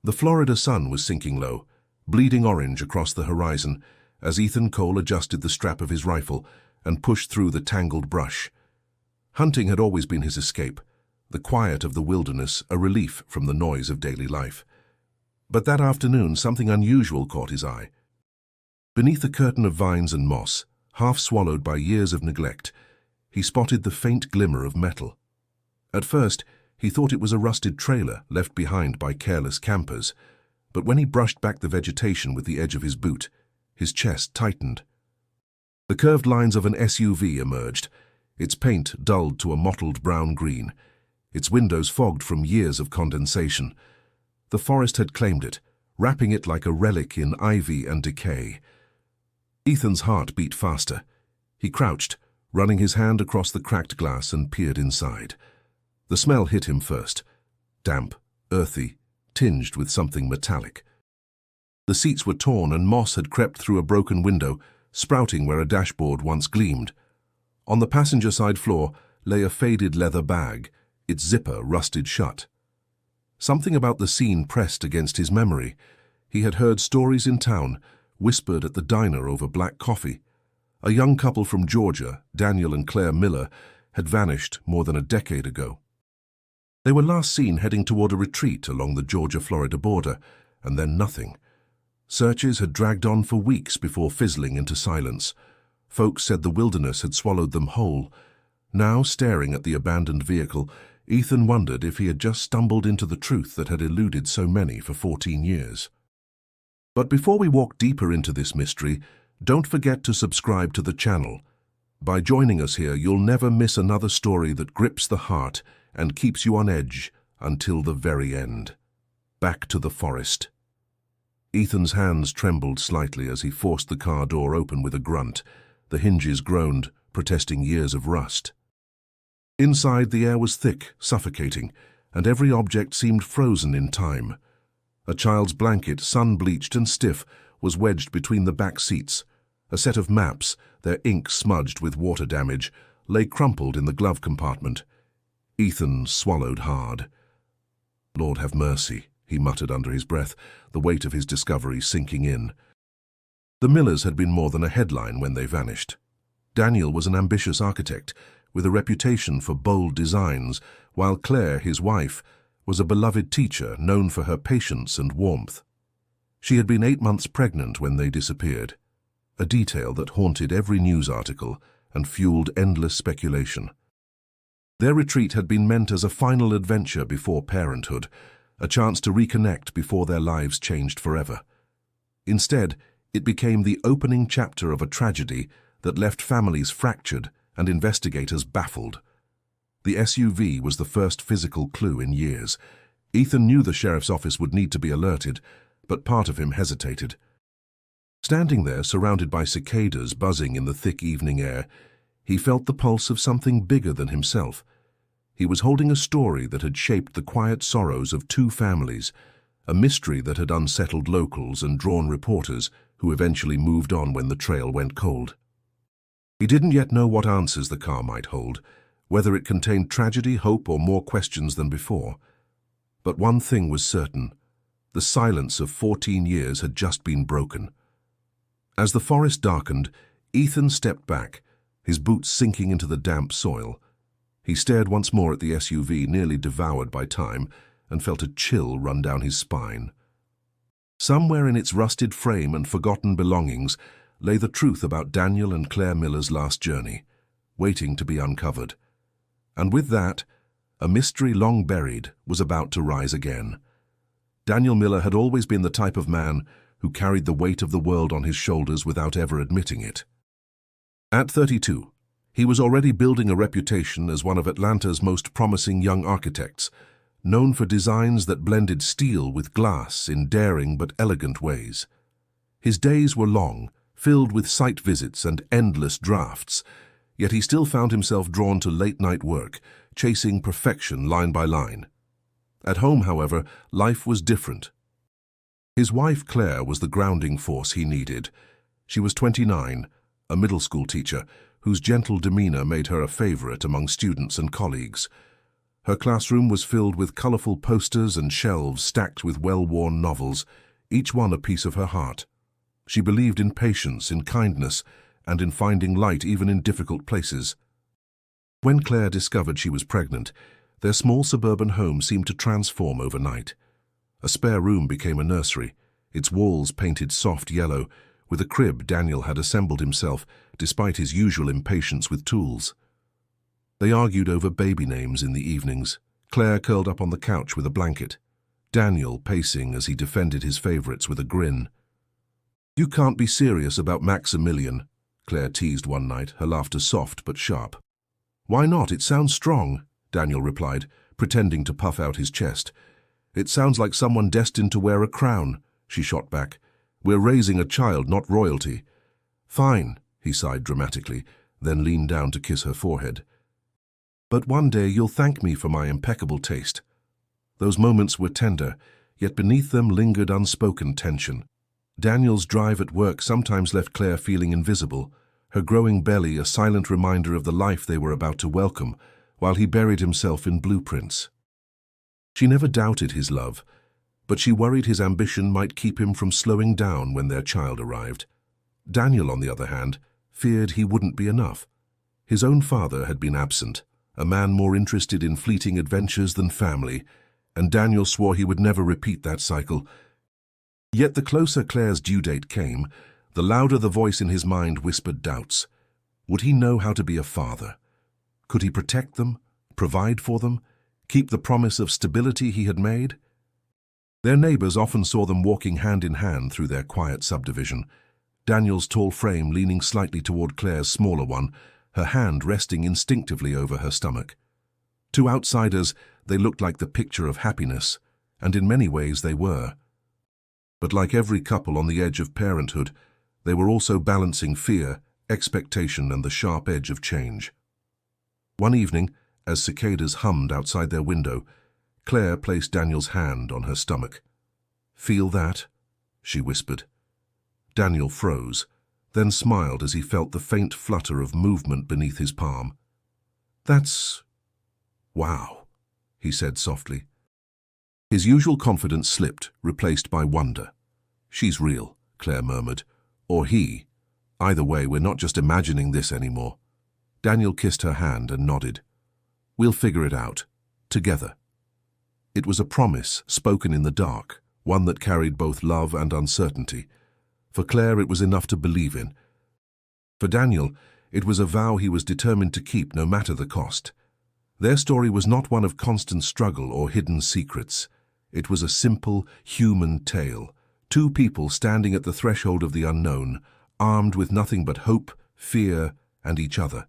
The Florida sun was sinking low, bleeding orange across the horizon, as Ethan Cole adjusted the strap of his rifle and pushed through the tangled brush. Hunting had always been his escape, the quiet of the wilderness a relief from the noise of daily life. But that afternoon something unusual caught his eye. Beneath a curtain of vines and moss, half swallowed by years of neglect, he spotted the faint glimmer of metal. At first, he thought it was a rusted trailer left behind by careless campers, but when he brushed back the vegetation with the edge of his boot, his chest tightened. The curved lines of an SUV emerged, its paint dulled to a mottled brown-green, its windows fogged from years of condensation. The forest had claimed it, wrapping it like a relic in ivy and decay. Ethan's heart beat faster. He crouched, running his hand across the cracked glass and peered inside. The smell hit him first, damp, earthy, tinged with something metallic. The seats were torn and moss had crept through a broken window, sprouting where a dashboard once gleamed. On the passenger side floor lay a faded leather bag, its zipper rusted shut. Something about the scene pressed against his memory. He had heard stories in town, whispered at the diner over black coffee. A young couple from Georgia, Daniel and Claire Miller, had vanished more than a decade ago. They were last seen heading toward a retreat along the Georgia-Florida border, and then nothing. Searches had dragged on for weeks before fizzling into silence. Folks said the wilderness had swallowed them whole. Now, staring at the abandoned vehicle, Ethan wondered if he had just stumbled into the truth that had eluded so many for 14 years. But before we walk deeper into this mystery, don't forget to subscribe to the channel. By joining us here, you'll never miss another story that grips the heart and keeps you on edge until the very end. Back to the forest. Ethan's hands trembled slightly as he forced the car door open with a grunt. The hinges groaned, protesting years of rust. Inside, the air was thick, suffocating, and every object seemed frozen in time. A child's blanket, sun-bleached and stiff, was wedged between the back seats. A set of maps, their ink smudged with water damage, lay crumpled in the glove compartment. Ethan swallowed hard. "Lord have mercy," he muttered under his breath, the weight of his discovery sinking in. The Millers had been more than a headline when they vanished. Daniel was an ambitious architect, with a reputation for bold designs, while Claire, his wife, was a beloved teacher known for her patience and warmth. She had been 8 months pregnant when they disappeared, a detail that haunted every news article and fueled endless speculation. Their retreat had been meant as a final adventure before parenthood, a chance to reconnect before their lives changed forever. Instead, it became the opening chapter of a tragedy that left families fractured and investigators baffled. The SUV was the first physical clue in years. Ethan knew the sheriff's office would need to be alerted, but part of him hesitated. Standing there, surrounded by cicadas buzzing in the thick evening air, he felt the pulse of something bigger than himself. He was holding a story that had shaped the quiet sorrows of 2 families, a mystery that had unsettled locals and drawn reporters who eventually moved on when the trail went cold. He didn't yet know what answers the car might hold, whether it contained tragedy, hope, or more questions than before. But one thing was certain: the silence of 14 years had just been broken. As the forest darkened, Ethan stepped back, his boots sinking into the damp soil. He stared once more at the SUV, nearly devoured by time, and felt a chill run down his spine. Somewhere in its rusted frame and forgotten belongings lay the truth about Daniel and Claire Miller's last journey, waiting to be uncovered. And with that, a mystery long buried was about to rise again. Daniel Miller had always been the type of man who carried the weight of the world on his shoulders without ever admitting it. At 32, he was already building a reputation as one of Atlanta's most promising young architects, known for designs that blended steel with glass in daring but elegant ways. His days were long, filled with site visits and endless drafts, yet he still found himself drawn to late-night work, chasing perfection line by line. At home, however, life was different. His wife Claire was the grounding force he needed. She was 29, a middle school teacher, whose gentle demeanor made her a favorite among students and colleagues. Her classroom was filled with colorful posters and shelves stacked with well-worn novels, each one a piece of her heart. She believed in patience, in kindness, and in finding light even in difficult places. When Claire discovered she was pregnant, their small suburban home seemed to transform overnight. A spare room became a nursery, its walls painted soft yellow, with a crib Daniel had assembled himself, despite his usual impatience with tools. They argued over baby names in the evenings, Claire curled up on the couch with a blanket, Daniel pacing as he defended his favorites with a grin. "You can't be serious about Maximilian," Claire teased one night, her laughter soft but sharp. "Why not? It sounds strong," Daniel replied, pretending to puff out his chest. "It sounds like someone destined to wear a crown," she shot back. "We're raising a child, not royalty." "Fine," he sighed dramatically, then leaned down to kiss her forehead. "But one day you'll thank me for my impeccable taste." Those moments were tender, yet beneath them lingered unspoken tension. Daniel's drive at work sometimes left Claire feeling invisible, her growing belly a silent reminder of the life they were about to welcome, while he buried himself in blueprints. She never doubted his love, but she worried his ambition might keep him from slowing down when their child arrived. Daniel, on the other hand, feared he wouldn't be enough. His own father had been absent, a man more interested in fleeting adventures than family, and Daniel swore he would never repeat that cycle. Yet the closer Claire's due date came, the louder the voice in his mind whispered doubts. Would he know how to be a father? Could he protect them, provide for them, keep the promise of stability he had made? Their neighbors often saw them walking hand in hand through their quiet subdivision, Daniel's tall frame leaning slightly toward Claire's smaller one, her hand resting instinctively over her stomach. To outsiders, they looked like the picture of happiness, and in many ways they were. But like every couple on the edge of parenthood, they were also balancing fear, expectation, and the sharp edge of change. One evening, as cicadas hummed outside their window, Claire placed Daniel's hand on her stomach. "Feel that?" she whispered. Daniel froze, then smiled as he felt the faint flutter of movement beneath his palm. "That's... wow," he said softly. His usual confidence slipped, replaced by wonder. "She's real," Claire murmured. "Or he. Either way, we're not just imagining this anymore." Daniel kissed her hand and nodded. "We'll figure it out. Together." It was a promise, spoken in the dark, one that carried both love and uncertainty. For Claire, it was enough to believe in. For Daniel, it was a vow he was determined to keep no matter the cost. Their story was not one of constant struggle or hidden secrets. It was a simple, human tale. Two people standing at the threshold of the unknown, armed with nothing but hope, fear, and each other.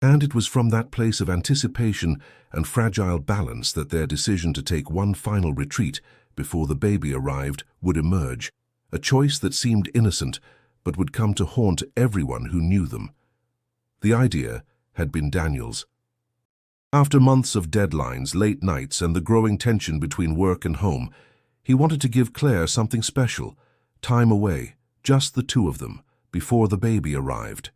And it was from that place of anticipation and fragile balance that their decision to take one final retreat before the baby arrived would emerge, a choice that seemed innocent but would come to haunt everyone who knew them. The idea had been Daniel's. After months of deadlines, late nights, and the growing tension between work and home, he wanted to give Claire something special, time away, just the two of them, before the baby arrived.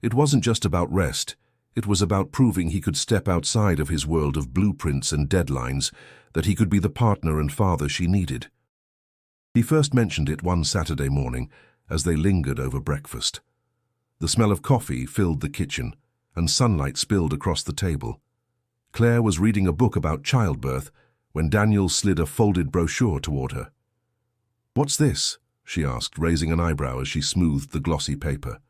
It wasn't just about rest. It was about proving he could step outside of his world of blueprints and deadlines, that he could be the partner and father she needed. He first mentioned it one Saturday morning as they lingered over breakfast. The smell of coffee filled the kitchen, and sunlight spilled across the table. Claire was reading a book about childbirth when Daniel slid a folded brochure toward her. "What's this?" she asked, raising an eyebrow as she smoothed the glossy paper.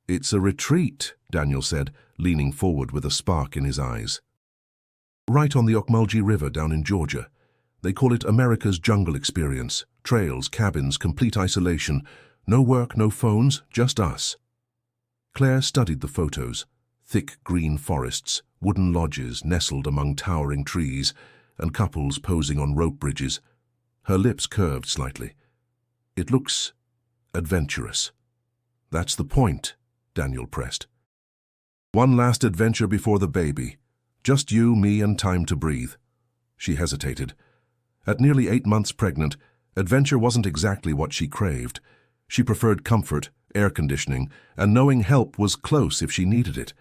"It's a retreat," Daniel said, leaning forward with a spark in his eyes. "Right on the Ocmulgee River down in Georgia. They call it America's Jungle Experience. Trails, cabins, complete isolation. No work, no phones, just us." Claire studied the photos. Thick green forests, wooden lodges nestled among towering trees, and couples posing on rope bridges. Her lips curved slightly. "It looks adventurous." "That's the point," Daniel pressed. "One last adventure before the baby. Just you, me, and time to breathe." She hesitated. At nearly 8 months pregnant, adventure wasn't exactly what she craved. She preferred comfort, air conditioning, and knowing help was close if she needed it.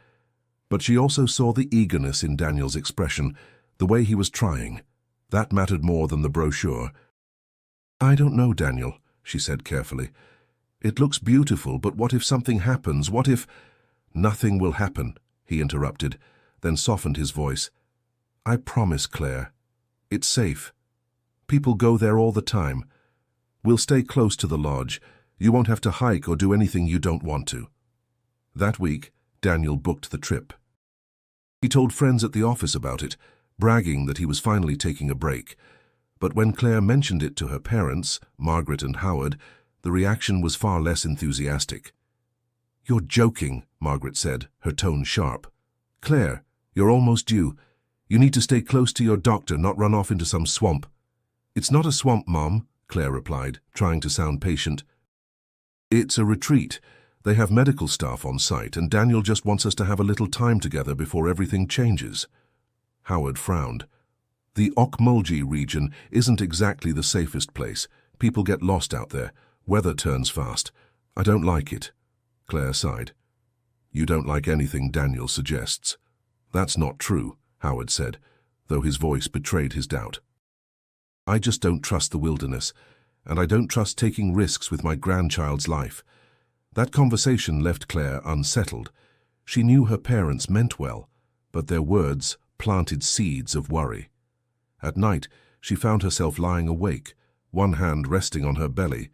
But she also saw the eagerness in Daniel's expression, the way he was trying. That mattered more than the brochure. "I don't know, Daniel," she said carefully. "It looks beautiful, but what if something happens? What if—" "Nothing will happen," he interrupted, then softened his voice. "I promise, Claire. It's safe. People go there all the time. We'll stay close to the lodge. You won't have to hike or do anything you don't want to." That week, Daniel booked the trip. He told friends at the office about it, bragging that he was finally taking a break. But when Claire mentioned it to her parents, Margaret and Howard, the reaction was far less enthusiastic. "You're joking," Margaret said, her tone sharp. "Claire, you're almost due. You need to stay close to your doctor, not run off into some swamp." "It's not a swamp, Mom," Claire replied, trying to sound patient. "It's a retreat. They have medical staff on site, and Daniel just wants us to have a little time together before everything changes." Howard frowned. "The Okmulgee region isn't exactly the safest place. People get lost out there. Weather turns fast. I don't like it." Claire sighed. "You don't like anything Daniel suggests." "That's not true," Howard said, though his voice betrayed his doubt. "I just don't trust the wilderness, and I don't trust taking risks with my grandchild's life." That conversation left Claire unsettled. She knew her parents meant well, but their words planted seeds of worry. At night, she found herself lying awake, one hand resting on her belly,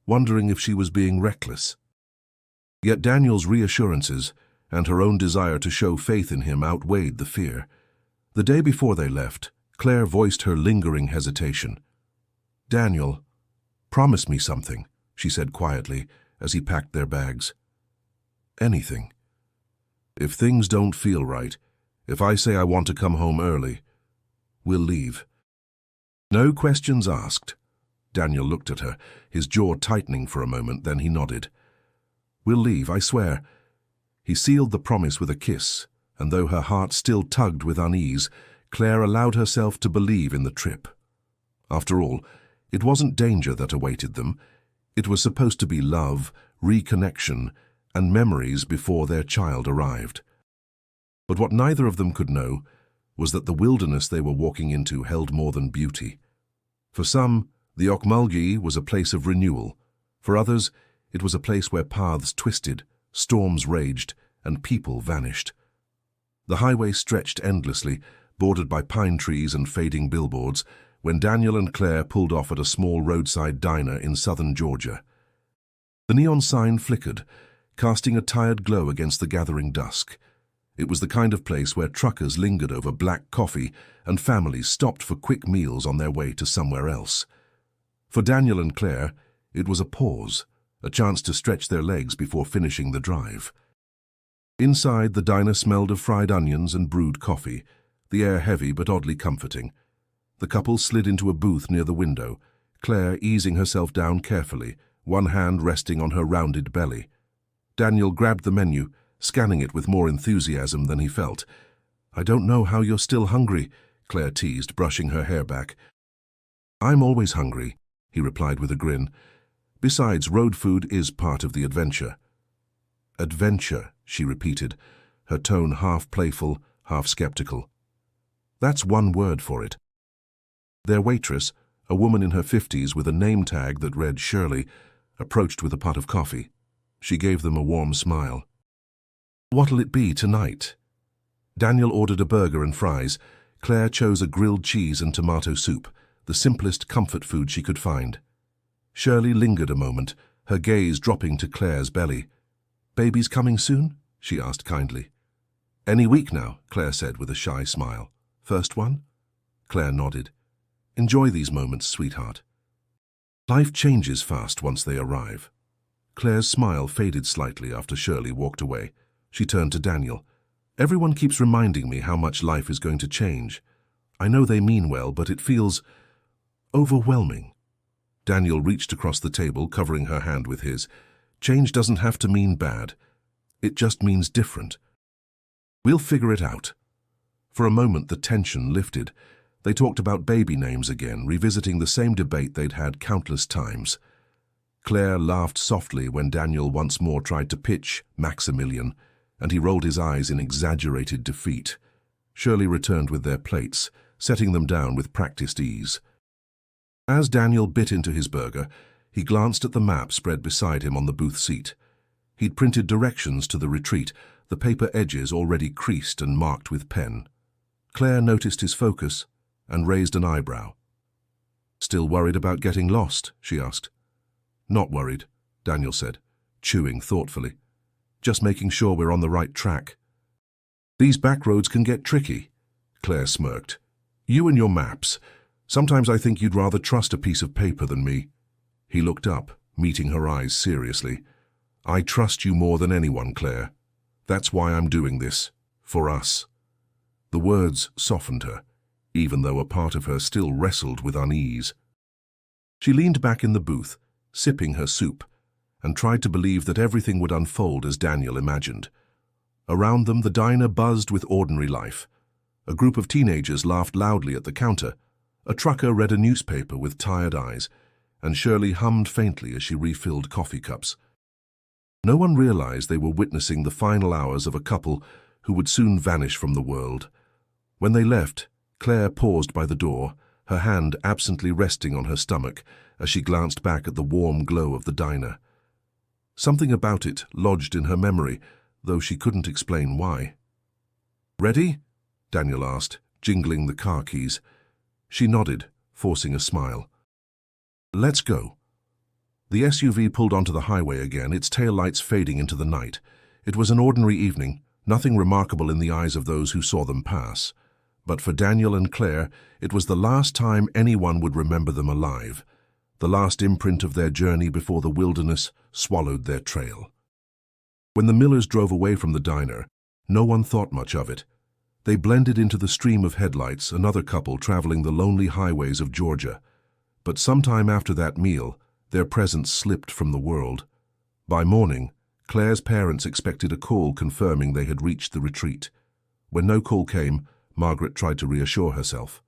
wondering if she was being reckless. Yet Daniel's reassurances and her own desire to show faith in him outweighed the fear. The day before they left, Claire voiced her lingering hesitation. "Daniel, promise me something," she said quietly as he packed their bags. "Anything. If things don't feel right, if I say I want to come home early, we'll leave." "No questions asked." Daniel looked at her, his jaw tightening for a moment, then he nodded. "We'll leave, I swear." He sealed the promise with a kiss, and though her heart still tugged with unease, Claire allowed herself to believe in the trip. After all, it wasn't danger that awaited them. It was supposed to be love, reconnection, and memories before their child arrived. But what neither of them could know was that the wilderness they were walking into held more than beauty. For some, the Okmulgee was a place of renewal. For others, it was a place where paths twisted, storms raged, and people vanished. The highway stretched endlessly, bordered by pine trees and fading billboards, when Daniel and Claire pulled off at a small roadside diner in southern Georgia. The neon sign flickered, casting a tired glow against the gathering dusk. It was the kind of place where truckers lingered over black coffee and families stopped for quick meals on their way to somewhere else. For Daniel and Claire, it was a pause, a chance to stretch their legs before finishing the drive. Inside, the diner smelled of fried onions and brewed coffee, the air heavy but oddly comforting. The couple slid into a booth near the window, Claire easing herself down carefully, one hand resting on her rounded belly. Daniel grabbed the menu, scanning it with more enthusiasm than he felt. "I don't know how you're still hungry," Claire teased, brushing her hair back. "I'm always hungry," he replied with a grin. "Besides, road food is part of the adventure." "Adventure," she repeated, her tone half playful, half skeptical. "That's one word for it." Their waitress, a woman in her 50s with a name tag that read Shirley, approached with a pot of coffee. She gave them a warm smile. "What'll it be tonight?" Daniel ordered a burger and fries. Claire chose a grilled cheese and tomato soup, the simplest comfort food she could find. Shirley lingered a moment, her gaze dropping to Claire's belly. "Baby's coming soon?" she asked kindly. "Any week now," Claire said with a shy smile. "First one?" Claire nodded. "Enjoy these moments, sweetheart." Life changes fast once they arrive. Claire's smile faded slightly after Shirley walked away. She turned to Daniel. "Everyone keeps reminding me how much life is going to change. I know they mean well, but it feels overwhelming." Daniel reached across the table, covering her hand with his. "Change doesn't have to mean bad. It just means different. We'll figure it out." For a moment, the tension lifted. They talked about baby names again, revisiting the same debate they'd had countless times. Claire laughed softly when Daniel once more tried to pitch Maximilian, and he rolled his eyes in exaggerated defeat. Shirley returned with their plates, setting them down with practiced ease. As Daniel bit into his burger, he glanced at the map spread beside him on the booth seat. He'd printed directions to the retreat, the paper edges already creased and marked with pen. Claire noticed his focus and raised an eyebrow. "Still worried about getting lost?" she asked. "Not worried," Daniel said, chewing thoughtfully. "Just making sure we're on the right track." "These back roads can get tricky," Claire smirked. "You and your maps. Sometimes I think you'd rather trust a piece of paper than me." He looked up, meeting her eyes seriously. "I trust you more than anyone, Claire. That's why I'm doing this. For us." The words softened her, even though a part of her still wrestled with unease. She leaned back in the booth, sipping her soup, and tried to believe that everything would unfold as Daniel imagined. Around them, the diner buzzed with ordinary life. A group of teenagers laughed loudly at the counter. A trucker read a newspaper with tired eyes, and Shirley hummed faintly as she refilled coffee cups. No one realized they were witnessing the final hours of a couple who would soon vanish from the world. When they left, Claire paused by the door, her hand absently resting on her stomach as she glanced back at the warm glow of the diner. Something about it lodged in her memory, though she couldn't explain why. "Ready?" Daniel asked, jingling the car keys. She nodded, forcing a smile. "Let's go." The SUV pulled onto the highway again, its taillights fading into the night. It was an ordinary evening, nothing remarkable in the eyes of those who saw them pass. But for Daniel and Claire, it was the last time anyone would remember them alive, the last imprint of their journey before the wilderness swallowed their trail. When the Millers drove away from the diner, no one thought much of it. They blended into the stream of headlights, another couple traveling the lonely highways of Georgia. But sometime after that meal, their presence slipped from the world. By morning, Claire's parents expected a call confirming they had reached the retreat. When no call came, Margaret tried to reassure herself.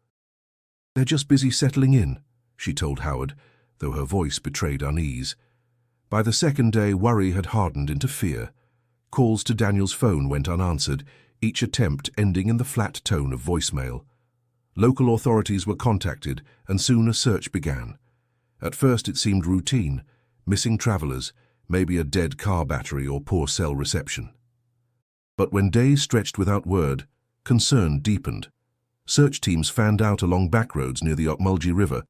"They're just busy settling in," she told Howard, though her voice betrayed unease. By the second day, worry had hardened into fear. Calls to Daniel's phone went unanswered, each attempt ending in the flat tone of voicemail. Local authorities were contacted, and soon a search began. At first it seemed routine, missing travelers, maybe a dead car battery or poor cell reception. But when days stretched without word, concern deepened. Search teams fanned out along back roads near the Ocmulgee River,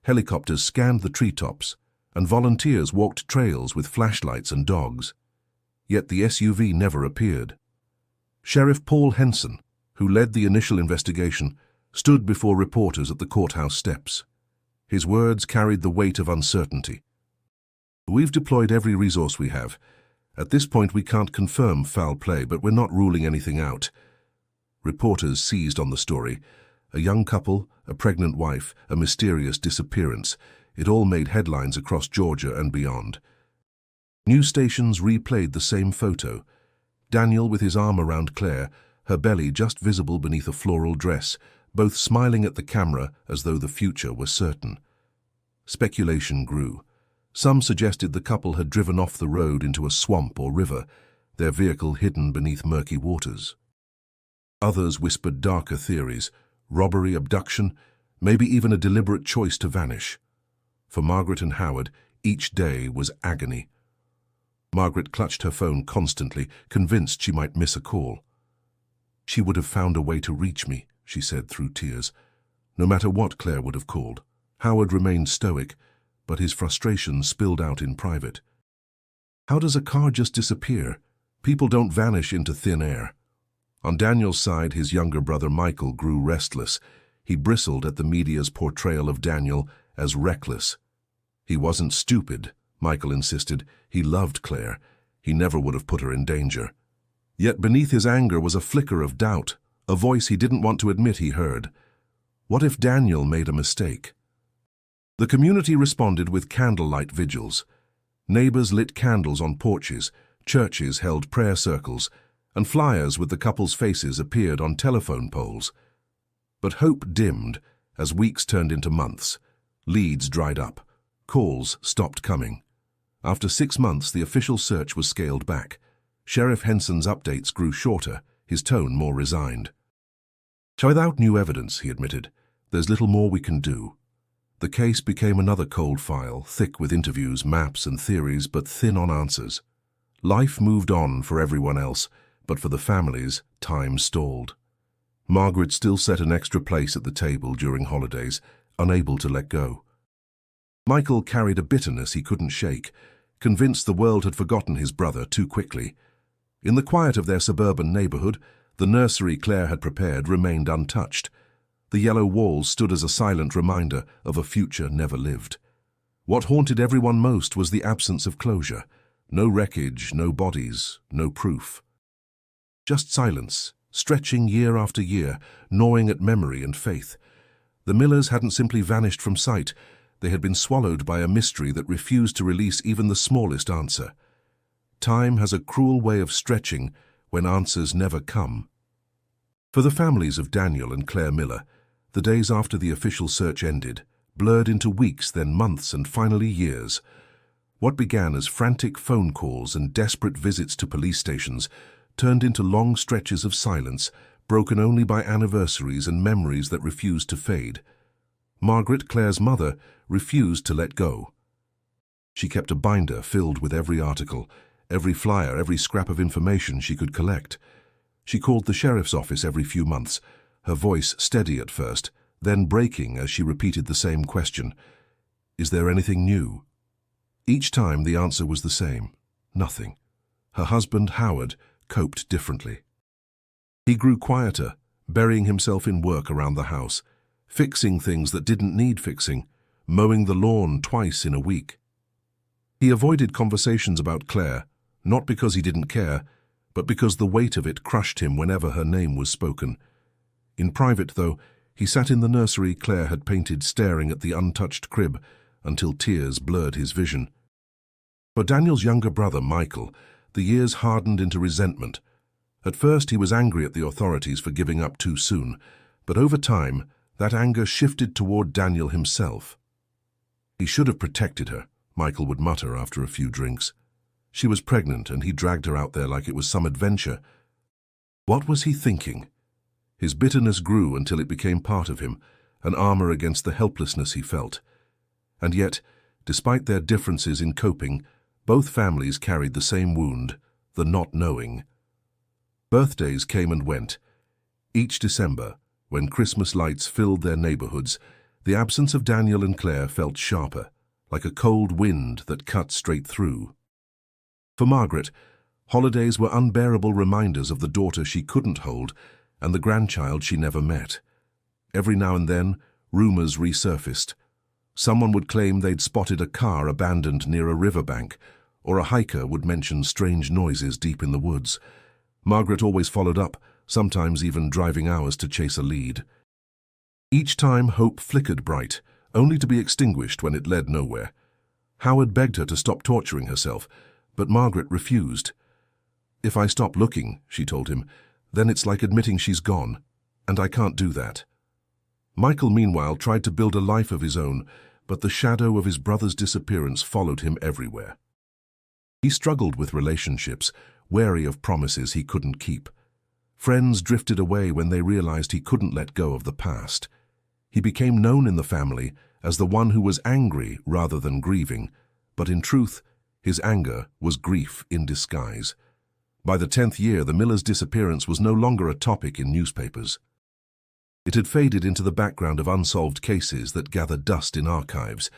helicopters scanned the treetops, and volunteers walked trails with flashlights and dogs. Yet the SUV never appeared. Sheriff Paul Henson, who led the initial investigation, stood before reporters at the courthouse steps. His words carried the weight of uncertainty. "We've deployed every resource we have. At this point we can't confirm foul play, but we're not ruling anything out." Reporters seized on the story. A young couple, a pregnant wife, a mysterious disappearance. It all made headlines across Georgia and beyond. News stations replayed the same photo. Daniel with his arm around Claire, her belly just visible beneath a floral dress, both smiling at the camera as though the future were certain. Speculation grew. Some suggested the couple had driven off the road into a swamp or river, their vehicle hidden beneath murky waters. Others whispered darker theories, robbery, abduction, maybe even a deliberate choice to vanish. For Margaret and Howard, each day was agony. Margaret clutched her phone constantly, convinced she might miss a call. "She would have found a way to reach me," she said through tears. No matter what Claire would have called. Howard remained stoic, but his frustration spilled out in private. "How does a car just disappear? People don't vanish into thin air." On Daniel's side, his younger brother Michael grew restless. He bristled at the media's portrayal of Daniel as reckless. "He wasn't stupid," Michael insisted. "He loved Claire. He never would have put her in danger." Yet beneath his anger was a flicker of doubt, a voice he didn't want to admit he heard. What if Daniel made a mistake? The community responded with candlelight vigils. Neighbors lit candles on porches, churches held prayer circles, and flyers with the couple's faces appeared on telephone poles. But hope dimmed as weeks turned into months. Leads dried up. Calls stopped coming. After 6 months, the official search was scaled back. Sheriff Henson's updates grew shorter, his tone more resigned. "So without new evidence," he admitted, "there's little more we can do." The case became another cold file, thick with interviews, maps and theories, but thin on answers. Life moved on for everyone else, but for the families, time stalled. Margaret still set an extra place at the table during holidays, unable to let go. Michael carried a bitterness he couldn't shake, convinced the world had forgotten his brother too quickly. In the quiet of their suburban neighborhood, the nursery Claire had prepared remained untouched. The yellow walls stood as a silent reminder of a future never lived. What haunted everyone most was the absence of closure. No wreckage, no bodies, no proof. Just silence, stretching year after year, gnawing at memory and faith. The Millers hadn't simply vanished from sight. They had been swallowed by a mystery that refused to release even the smallest answer. Time has a cruel way of stretching when answers never come. For the families of Daniel and Claire Miller, the days after the official search ended blurred into weeks, then months, and finally years. What began as frantic phone calls and desperate visits to police stations turned into long stretches of silence, broken only by anniversaries and memories that refused to fade. Margaret, Claire's mother, refused to let go. She kept a binder filled with every article, every flyer, every scrap of information she could collect. She called the sheriff's office every few months, her voice steady at first, then breaking as she repeated the same question. "Is there anything new?" Each time the answer was the same. Nothing. Her husband, Howard, coped differently. He grew quieter, burying himself in work around the house, fixing things that didn't need fixing, mowing the lawn twice in a week. He avoided conversations about Claire, not because he didn't care, but because the weight of it crushed him whenever her name was spoken. In private, though, he sat in the nursery Claire had painted, staring at the untouched crib until tears blurred his vision. For Daniel's younger brother, Michael, the years hardened into resentment. At first he was angry at the authorities for giving up too soon, but over time that anger shifted toward Daniel himself. "He should have protected her," Michael would mutter after a few drinks. "She was pregnant and he dragged her out there like it was some adventure." What was he thinking? His bitterness grew until it became part of him, an armor against the helplessness he felt. And yet, despite their differences in coping, both families carried the same wound, the not knowing. Birthdays came and went. Each December, when Christmas lights filled their neighborhoods, the absence of Daniel and Claire felt sharper, like a cold wind that cut straight through. For Margaret, holidays were unbearable reminders of the daughter she couldn't hold and the grandchild she never met. Every now and then, rumors resurfaced. Someone would claim they'd spotted a car abandoned near a riverbank, or a hiker would mention strange noises deep in the woods. Margaret always followed up, sometimes even driving hours to chase a lead. Each time hope flickered bright, only to be extinguished when it led nowhere. Howard begged her to stop torturing herself, but Margaret refused. "If I stop looking," she told him, "then it's like admitting she's gone, and I can't do that." Michael, meanwhile, tried to build a life of his own, but the shadow of his brother's disappearance followed him everywhere. He struggled with relationships, wary of promises he couldn't keep. Friends drifted away when they realized he couldn't let go of the past. He became known in the family as the one who was angry rather than grieving, but in truth, his anger was grief in disguise. By the 10th year, the Millers' disappearance was no longer a topic in newspapers. It had faded into the background of unsolved cases that gathered dust in archives.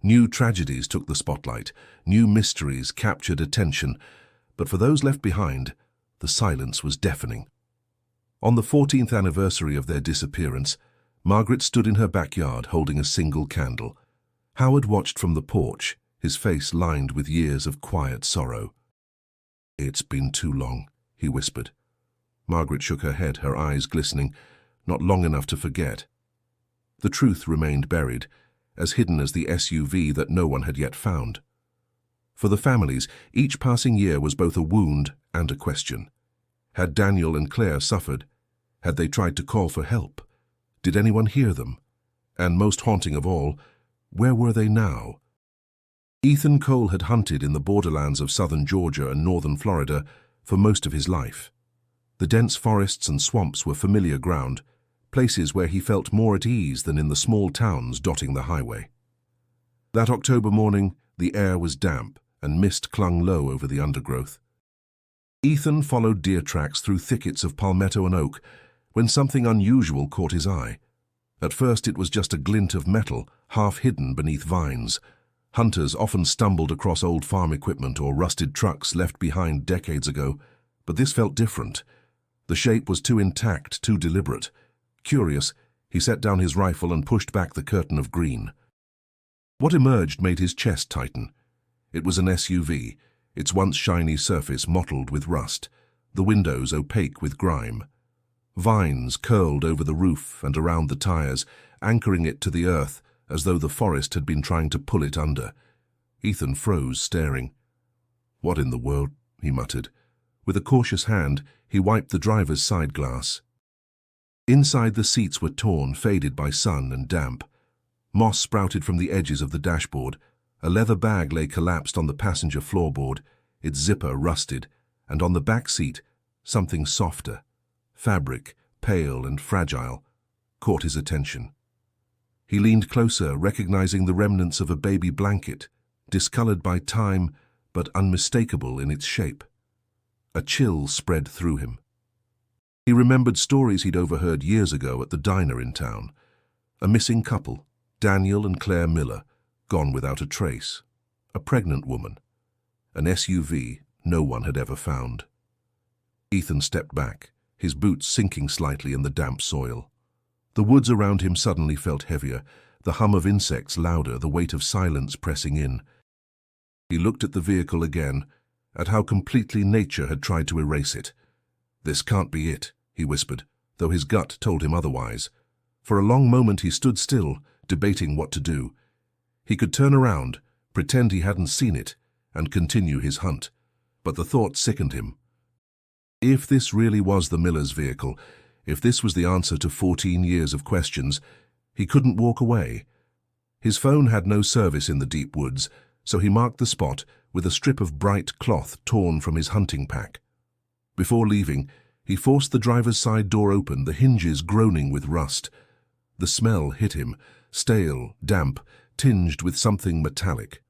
New tragedies took the spotlight, new mysteries captured attention, but for those left behind, the silence was deafening. On the 14th anniversary of their disappearance, Margaret stood in her backyard holding a single candle. Howard watched from the porch, his face lined with years of quiet sorrow. "It's been too long," he whispered. Margaret shook her head, her eyes glistening, not long enough to forget. The truth remained buried, as hidden as the SUV that no one had yet found. For the families, each passing year was both a wound and a question. Had Daniel and Claire suffered? Had they tried to call for help? Did anyone hear them? And most haunting of all, where were they now? Ethan Cole had hunted in the borderlands of southern Georgia and northern Florida, for most of his life. The dense forests and swamps were familiar ground, places where he felt more at ease than in the small towns dotting the highway. That October morning, the air was damp and mist clung low over the undergrowth. Ethan followed deer tracks through thickets of palmetto and oak when something unusual caught his eye. At first it was just a glint of metal, half hidden beneath vines. Hunters often stumbled across old farm equipment or rusted trucks left behind decades ago, but this felt different. The shape was too intact, too deliberate. Curious, he set down his rifle and pushed back the curtain of green. What emerged made his chest tighten. It was an SUV, its once shiny surface mottled with rust, the windows opaque with grime. Vines curled over the roof and around the tires, anchoring it to the earth as though the forest had been trying to pull it under. Ethan froze, staring. "What in the world?" he muttered. With a cautious hand, he wiped the driver's side glass. Inside, the seats were torn, faded by sun and damp. Moss sprouted from the edges of the dashboard. A leather bag lay collapsed on the passenger floorboard, its zipper rusted, and on the back seat, something softer, fabric, pale and fragile, caught his attention. He leaned closer, recognizing the remnants of a baby blanket, discolored by time but unmistakable in its shape. A chill spread through him. He remembered stories he'd overheard years ago at the diner in town. A missing couple, Daniel and Claire Miller, gone without a trace. A pregnant woman. An SUV no one had ever found. Ethan stepped back, his boots sinking slightly in the damp soil. The woods around him suddenly felt heavier, the hum of insects louder, the weight of silence pressing in. He looked at the vehicle again, at how completely nature had tried to erase it. "This can't be it," he whispered, though his gut told him otherwise. For a long moment he stood still, debating what to do. He could turn around, pretend he hadn't seen it, and continue his hunt. But the thought sickened him. If this really was the Miller's vehicle, if this was the answer to 14 years of questions, he couldn't walk away. His phone had no service in the deep woods, so he marked the spot with a strip of bright cloth torn from his hunting pack. Before leaving, he forced the driver's side door open, the hinges groaning with rust. The smell hit him, stale, damp, tinged with something metallic.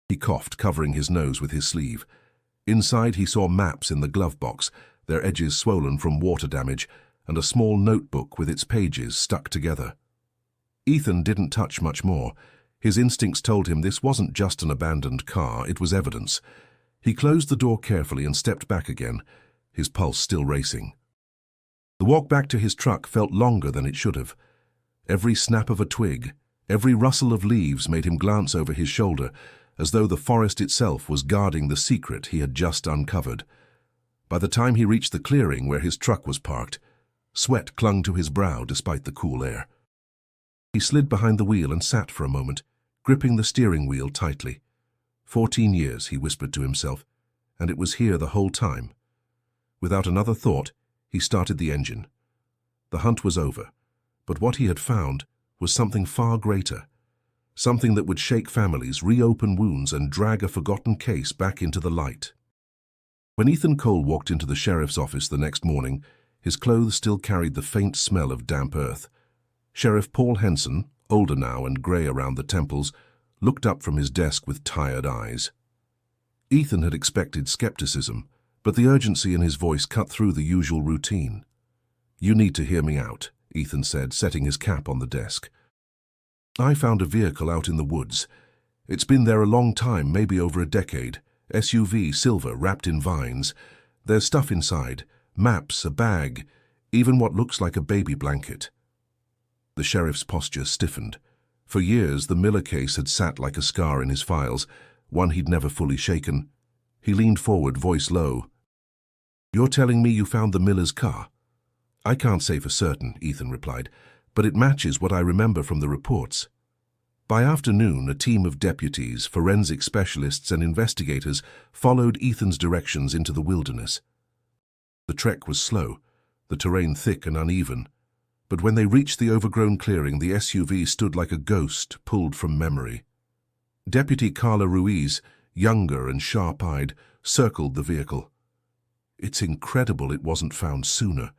He coughed, covering his nose with his sleeve. Inside he saw maps in the glove box, their edges swollen from water damage, and a small notebook with its pages stuck together. Ethan didn't touch much more. His instincts told him this wasn't just an abandoned car, it was evidence. He closed the door carefully and stepped back again, his pulse still racing. The walk back to his truck felt longer than it should have. Every snap of a twig, every rustle of leaves made him glance over his shoulder, as though the forest itself was guarding the secret he had just uncovered. By the time he reached the clearing where his truck was parked, sweat clung to his brow despite the cool air. He slid behind the wheel and sat for a moment, gripping the steering wheel tightly. 14 years, he whispered to himself, and it was here the whole time. Without another thought, he started the engine. The hunt was over, but what he had found was something far greater, something that would shake families, reopen wounds, and drag a forgotten case back into the light. When Ethan Cole walked into the sheriff's office the next morning, his clothes still carried the faint smell of damp earth. Sheriff Paul Henson, older now and grey around the temples, looked up from his desk with tired eyes. Ethan had expected skepticism, but the urgency in his voice cut through the usual routine. "You need to hear me out," Ethan said, setting his cap on the desk. "I found a vehicle out in the woods. It's been there a long time, maybe over a decade. SUV, silver, wrapped in vines. There's stuff inside, maps, a bag, even what looks like a baby blanket." The sheriff's posture stiffened. For years, the Miller case had sat like a scar in his files, one he'd never fully shaken. He leaned forward, voice low. "You're telling me you found the Miller's car?" "I can't say for certain," Ethan replied, "but it matches what I remember from the reports." By afternoon, a team of deputies, forensic specialists, and investigators followed Ethan's directions into the wilderness. The trek was slow, the terrain thick and uneven, but when they reached the overgrown clearing, the SUV stood like a ghost pulled from memory. Deputy Carla Ruiz, younger and sharp-eyed, circled the vehicle. It's incredible it wasn't found sooner.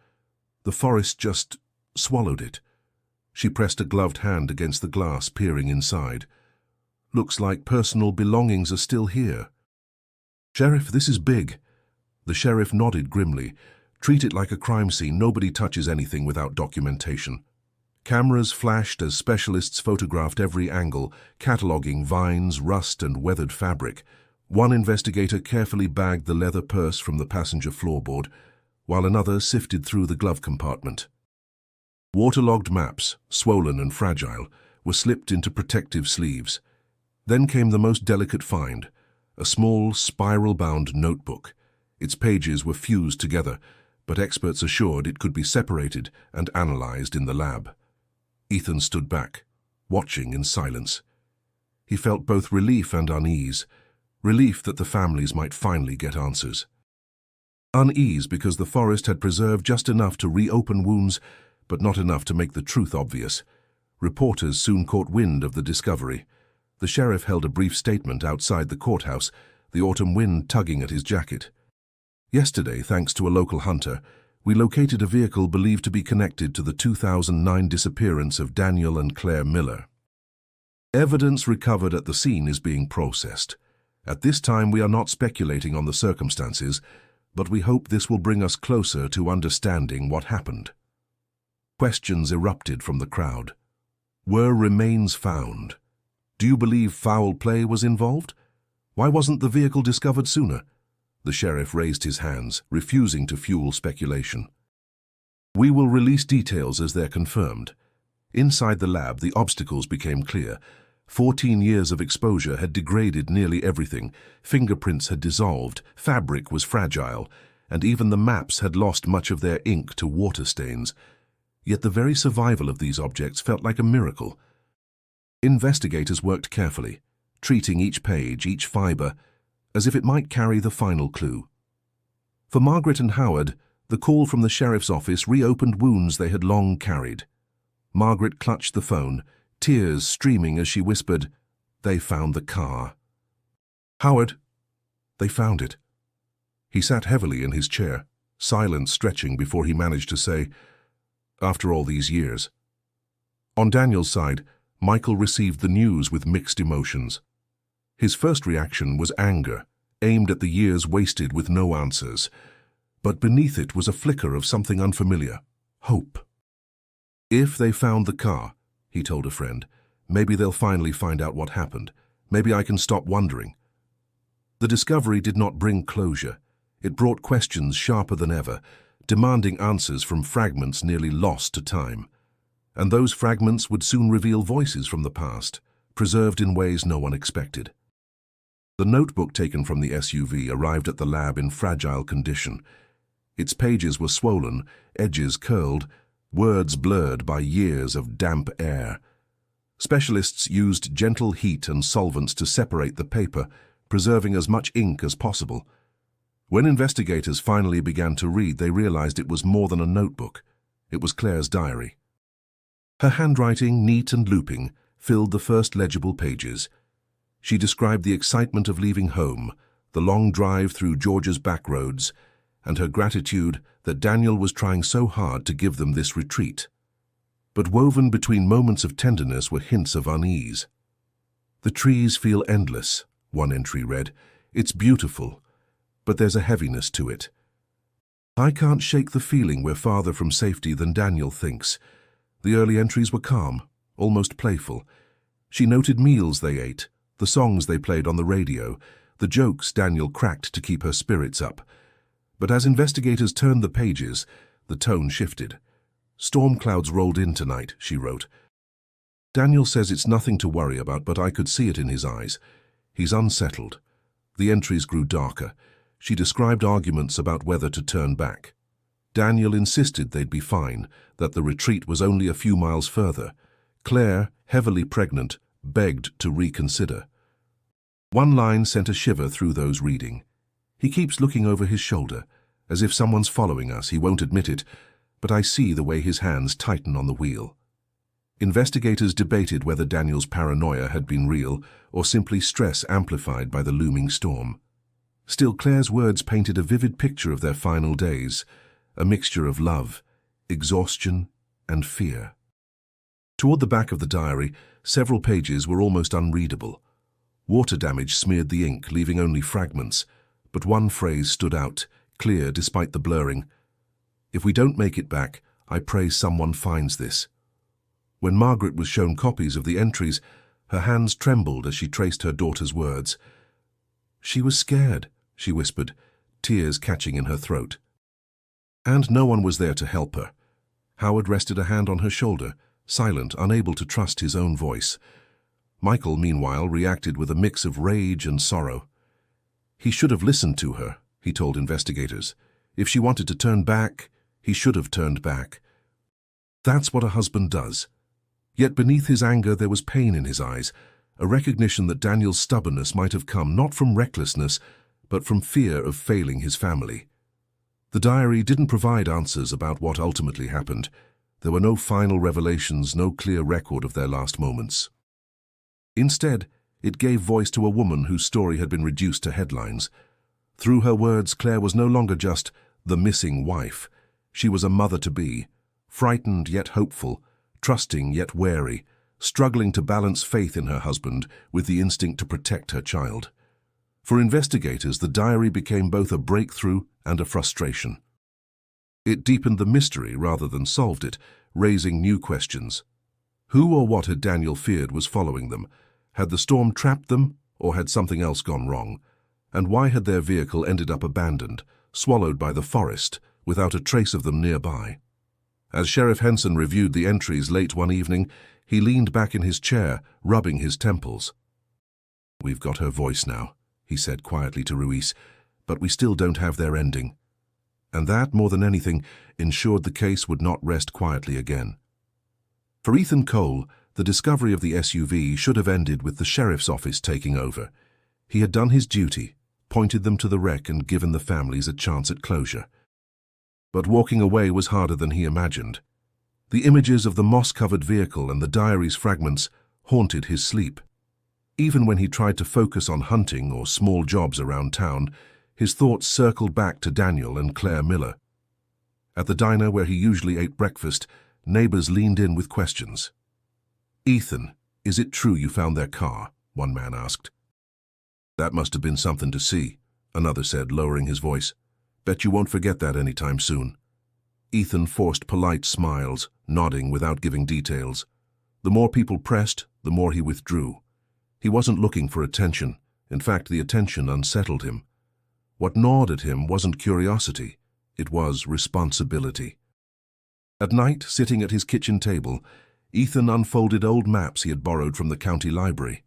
The forest just swallowed it. She pressed a gloved hand against the glass, peering inside. Looks like personal belongings are still here. Sheriff, this is big. The sheriff nodded grimly. Treat it like a crime scene. Nobody touches anything without documentation. Cameras flashed as specialists photographed every angle, cataloging vines, rust, and weathered fabric. One investigator carefully bagged the leather purse from the passenger floorboard, while another sifted through the glove compartment. Waterlogged maps, swollen and fragile, were slipped into protective sleeves. Then came the most delicate find, a small, spiral-bound notebook. Its pages were fused together, but experts assured it could be separated and analyzed in the lab. Ethan stood back, watching in silence. He felt both relief and unease. Relief that the families might finally get answers. Unease because the forest had preserved just enough to reopen wounds, but not enough to make the truth obvious. Reporters soon caught wind of the discovery. The sheriff held a brief statement outside the courthouse, the autumn wind tugging at his jacket. Yesterday, thanks to a local hunter, we located a vehicle believed to be connected to the 2009 disappearance of Daniel and Claire Miller. Evidence recovered at the scene is being processed. At this time, we are not speculating on the circumstances, but we hope this will bring us closer to understanding what happened. Questions erupted from the crowd. Were remains found? Do you believe foul play was involved? Why wasn't the vehicle discovered sooner? The sheriff raised his hands, refusing to fuel speculation. We will release details as they're confirmed. Inside the lab, the obstacles became clear. 14 years of exposure had degraded nearly everything. Fingerprints had dissolved, fabric was fragile, and even the maps had lost much of their ink to water stains. Yet the very survival of these objects felt like a miracle. Investigators worked carefully, treating each page, each fiber, as if it might carry the final clue. For Margaret and Howard, the call from the sheriff's office reopened wounds they had long carried. Margaret clutched the phone, tears streaming as she whispered, "They found the car." "Howard, they found it." He sat heavily in his chair, silence stretching before he managed to say, "After all these years." On Daniel's side, Michael received the news with mixed emotions. His first reaction was anger, aimed at the years wasted with no answers. But beneath it was a flicker of something unfamiliar, hope. "If they found the car," he told a friend, "maybe they'll finally find out what happened. Maybe I can stop wondering." The discovery did not bring closure. It brought questions sharper than ever, demanding answers from fragments nearly lost to time. And those fragments would soon reveal voices from the past, preserved in ways no one expected. The notebook taken from the SUV arrived at the lab in fragile condition. Its pages were swollen, edges curled, words blurred by years of damp air. Specialists used gentle heat and solvents to separate the paper, preserving as much ink as possible. When investigators finally began to read, they realized it was more than a notebook. It was Claire's diary. Her handwriting, neat and looping, filled the first legible pages. She described the excitement of leaving home, the long drive through Georgia's back roads, and her gratitude that Daniel was trying so hard to give them this retreat. But woven between moments of tenderness were hints of unease. "The trees feel endless," one entry read. "It's beautiful, but there's a heaviness to it. I can't shake the feeling we're farther from safety than Daniel thinks." The early entries were calm, almost playful. She noted meals they ate, the songs they played on the radio, the jokes Daniel cracked to keep her spirits up. But as investigators turned the pages, the tone shifted. "Storm clouds rolled in tonight," she wrote. "Daniel says it's nothing to worry about, but I could see it in his eyes. He's unsettled." The entries grew darker. She described arguments about whether to turn back. Daniel insisted they'd be fine, that the retreat was only a few miles further. Claire, heavily pregnant, begged to reconsider. One line sent a shiver through those reading. "He keeps looking over his shoulder, as if someone's following us. He won't admit it, but I see the way his hands tighten on the wheel." Investigators debated whether Daniel's paranoia had been real or simply stress amplified by the looming storm. Still, Claire's words painted a vivid picture of their final days, a mixture of love, exhaustion, and fear. Toward the back of the diary, several pages were almost unreadable. Water damage smeared the ink, leaving only fragments, but one phrase stood out, clear despite the blurring. "If we don't make it back, I pray someone finds this." When Margaret was shown copies of the entries, her hands trembled as she traced her daughter's words. "She was scared," she whispered, tears catching in her throat. And no one was there to help her. Howard rested a hand on her shoulder, silent, unable to trust his own voice. Michael, meanwhile, reacted with a mix of rage and sorrow. He should have listened to her, he told investigators. If she wanted to turn back, he should have turned back. That's what a husband does. Yet beneath his anger there was pain in his eyes, a recognition that Daniel's stubbornness might have come not from recklessness, but from fear of failing his family. The diary didn't provide answers about what ultimately happened. There were no final revelations, no clear record of their last moments. Instead, it gave voice to a woman whose story had been reduced to headlines. Through her words, Claire was no longer just the missing wife. She was a mother-to-be, frightened yet hopeful, trusting yet wary, struggling to balance faith in her husband with the instinct to protect her child. For investigators, the diary became both a breakthrough and a frustration. It deepened the mystery rather than solved it, raising new questions. Who or what had Daniel feared was following them? Had the storm trapped them, or had something else gone wrong? And why had their vehicle ended up abandoned, swallowed by the forest, without a trace of them nearby? As Sheriff Henson reviewed the entries late one evening, he leaned back in his chair, rubbing his temples. "We've got her voice now," he said quietly to Ruiz, "but we still don't have their ending." And that, more than anything, ensured the case would not rest quietly again. For Ethan Cole, the discovery of the SUV should have ended with the sheriff's office taking over. He had done his duty, pointed them to the wreck and given the families a chance at closure. But walking away was harder than he imagined. The images of the moss-covered vehicle and the diary's fragments haunted his sleep. Even when he tried to focus on hunting or small jobs around town, his thoughts circled back to Daniel and Claire Miller. At the diner where he usually ate breakfast, neighbors leaned in with questions. "Ethan, is it true you found their car?" one man asked. "That must have been something to see," another said, lowering his voice. "Bet you won't forget that anytime soon." Ethan forced polite smiles, nodding without giving details. The more people pressed, the more he withdrew. He wasn't looking for attention. In fact, the attention unsettled him. What gnawed at him wasn't curiosity, it was responsibility. At night, sitting at his kitchen table, Ethan unfolded old maps he had borrowed from the county library.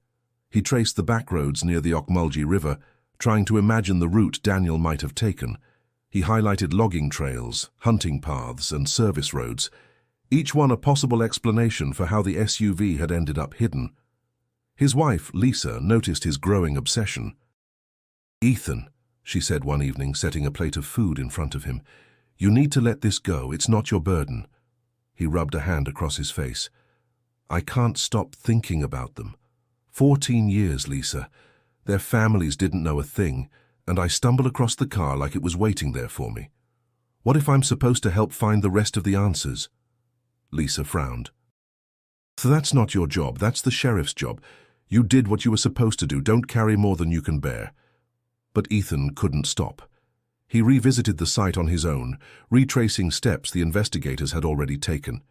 He traced the back roads near the Okmulgee River, trying to imagine the route Daniel might have taken. He highlighted logging trails, hunting paths, and service roads, each one a possible explanation for how the SUV had ended up hidden. His wife, Lisa, noticed his growing obsession. "Ethan," she said one evening, setting a plate of food in front of him, "you need to let this go. It's not your burden." He rubbed a hand across his face. "I can't stop thinking about them. 14 years, Lisa. Their families didn't know a thing, and I stumbled across the car like it was waiting there for me. What if I'm supposed to help find the rest of the answers?" Lisa frowned. "So that's not your job, that's the sheriff's job. You did what you were supposed to do. Don't carry more than you can bear." But Ethan couldn't stop. He revisited the site on his own, retracing steps the investigators had already taken.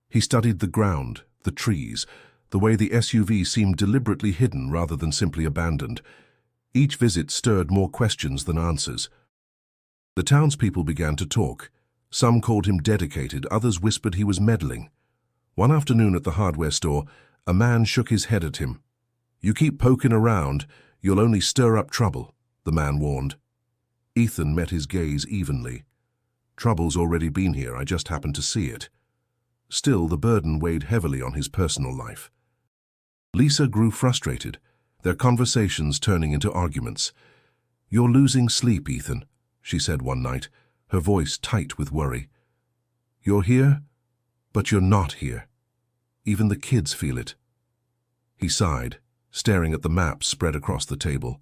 He studied the ground, the trees, the way the SUV seemed deliberately hidden rather than simply abandoned. Each visit stirred more questions than answers. The townspeople began to talk. Some called him dedicated, others whispered he was meddling. One afternoon at the hardware store, a man shook his head at him. "You keep poking around, you'll only stir up trouble," the man warned. Ethan met his gaze evenly. "Trouble's already been here, I just happened to see it." Still, the burden weighed heavily on his personal life. Lisa grew frustrated, their conversations turning into arguments. "You're losing sleep, Ethan," she said one night, her voice tight with worry. "You're here, but you're not here. Even the kids feel it." He sighed, staring at the maps spread across the table.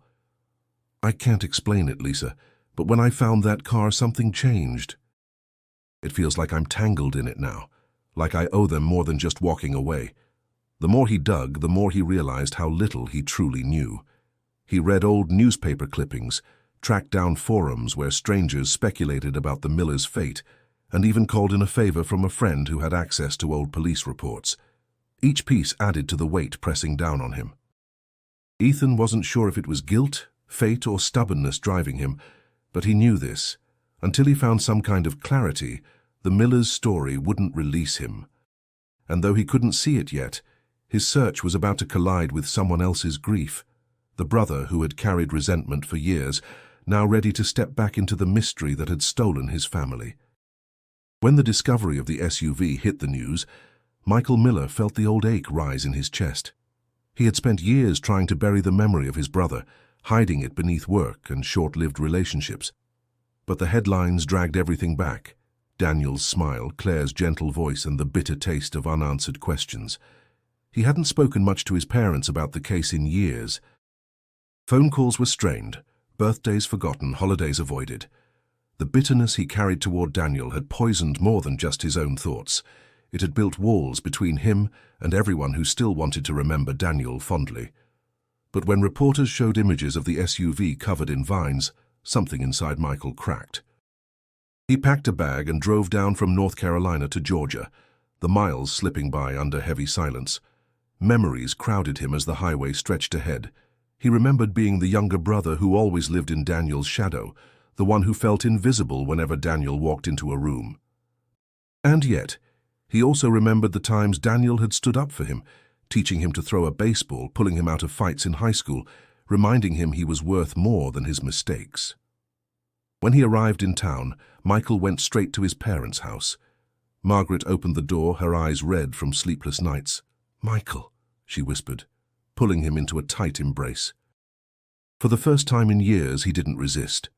I can't explain it, Lisa, but when I found that car, something changed. It feels like I'm tangled in it now, like I owe them more than just walking away. The more he dug, the more he realized how little he truly knew. He read old newspaper clippings, tracked down forums where strangers speculated about the Miller's fate, and even called in a favor from a friend who had access to old police reports. Each piece added to the weight pressing down on him. Ethan wasn't sure if it was guilt, fate, or stubbornness driving him, but he knew this. Until he found some kind of clarity, the Miller's story wouldn't release him. And though he couldn't see it yet, his search was about to collide with someone else's grief. The brother who had carried resentment for years, now ready to step back into the mystery that had stolen his family. When the discovery of the SUV hit the news, Michael Miller felt the old ache rise in his chest. He had spent years trying to bury the memory of his brother, hiding it beneath work and short-lived relationships. But the headlines dragged everything back. Daniel's smile, Claire's gentle voice, and the bitter taste of unanswered questions. He hadn't spoken much to his parents about the case in years. Phone calls were strained, birthdays forgotten, holidays avoided. The bitterness he carried toward Daniel had poisoned more than just his own thoughts. It had built walls between him and everyone who still wanted to remember Daniel fondly. But when reporters showed images of the SUV covered in vines, something inside Michael cracked. He packed a bag and drove down from North Carolina to Georgia, the miles slipping by under heavy silence. Memories crowded him as the highway stretched ahead. He remembered being the younger brother who always lived in Daniel's shadow, the one who felt invisible whenever Daniel walked into a room. And yet, he also remembered the times Daniel had stood up for him, teaching him to throw a baseball, pulling him out of fights in high school, reminding him he was worth more than his mistakes. When he arrived in town, Michael went straight to his parents' house. Margaret opened the door, her eyes red from sleepless nights. "Michael," she whispered, pulling him into a tight embrace. For the first time in years, he didn't resist.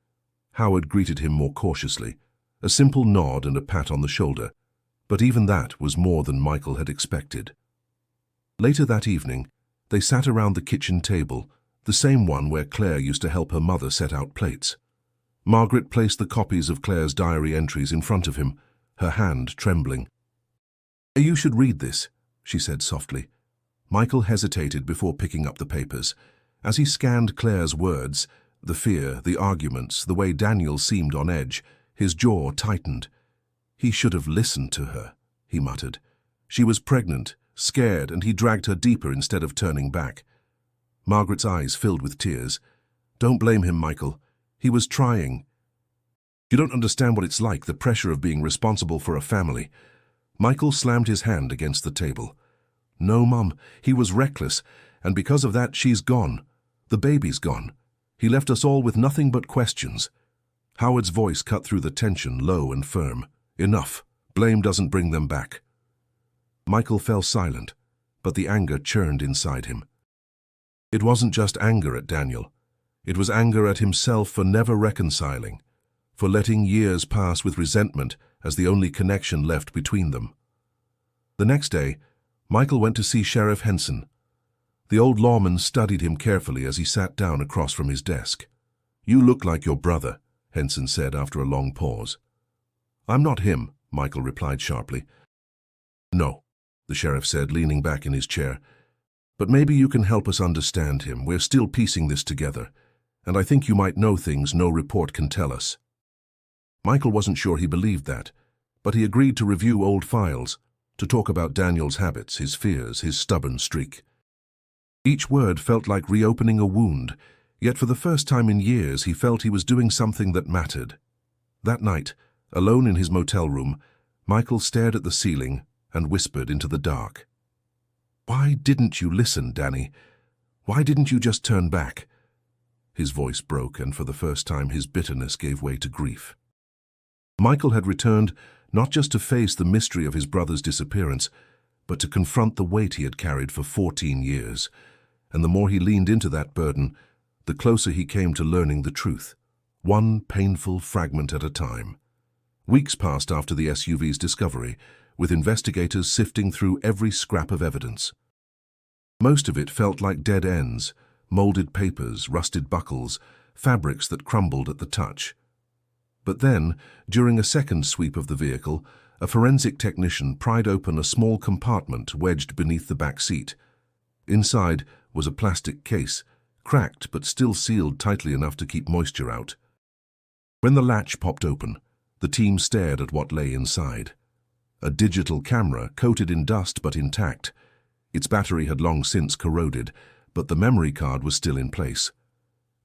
Howard greeted him more cautiously, a simple nod and a pat on the shoulder, but even that was more than Michael had expected. Later that evening, they sat around the kitchen table, the same one where Claire used to help her mother set out plates. Margaret placed the copies of Claire's diary entries in front of him, her hand trembling. "You should read this," she said softly. Michael hesitated before picking up the papers. As he scanned Claire's words, the fear, the arguments, the way Daniel seemed on edge, his jaw tightened. He should have listened to her, he muttered. She was pregnant, scared, and he dragged her deeper instead of turning back. Margaret's eyes filled with tears. "Don't blame him, Michael. He was trying. You don't understand what it's like, the pressure of being responsible for a family." Michael slammed his hand against the table. "No, Mum, he was reckless, and because of that, she's gone. The baby's gone. He left us all with nothing but questions." Howard's voice cut through the tension, low and firm. "Enough. Blame doesn't bring them back." Michael fell silent, but the anger churned inside him. It wasn't just anger at Daniel. It was anger at himself for never reconciling, for letting years pass with resentment as the only connection left between them. The next day, Michael went to see Sheriff Henson. The old lawman studied him carefully as he sat down across from his desk. "You look like your brother," Henson said after a long pause. "I'm not him," Michael replied sharply. "No," the sheriff said, leaning back in his chair. "But maybe you can help us understand him. We're still piecing this together, and I think you might know things no report can tell us." Michael wasn't sure he believed that, but he agreed to review old files, to talk about Daniel's habits, his fears, his stubborn streak. Each word felt like reopening a wound, yet for the first time in years he felt he was doing something that mattered. That night, alone in his motel room, Michael stared at the ceiling and whispered into the dark. "Why didn't you listen, Danny? Why didn't you just turn back?" His voice broke, and for the first time his bitterness gave way to grief. Michael had returned not just to face the mystery of his brother's disappearance, but to confront the weight he had carried for 14 years. And the more he leaned into that burden, the closer he came to learning the truth, one painful fragment at a time. Weeks passed after the SUV's discovery, with investigators sifting through every scrap of evidence. Most of it felt like dead ends, molded papers, rusted buckles, fabrics that crumbled at the touch. But then, during a second sweep of the vehicle, a forensic technician pried open a small compartment wedged beneath the back seat. Inside was a plastic case, cracked but still sealed tightly enough to keep moisture out. When the latch popped open, the team stared at what lay inside. A digital camera, coated in dust but intact. Its battery had long since corroded, but the memory card was still in place.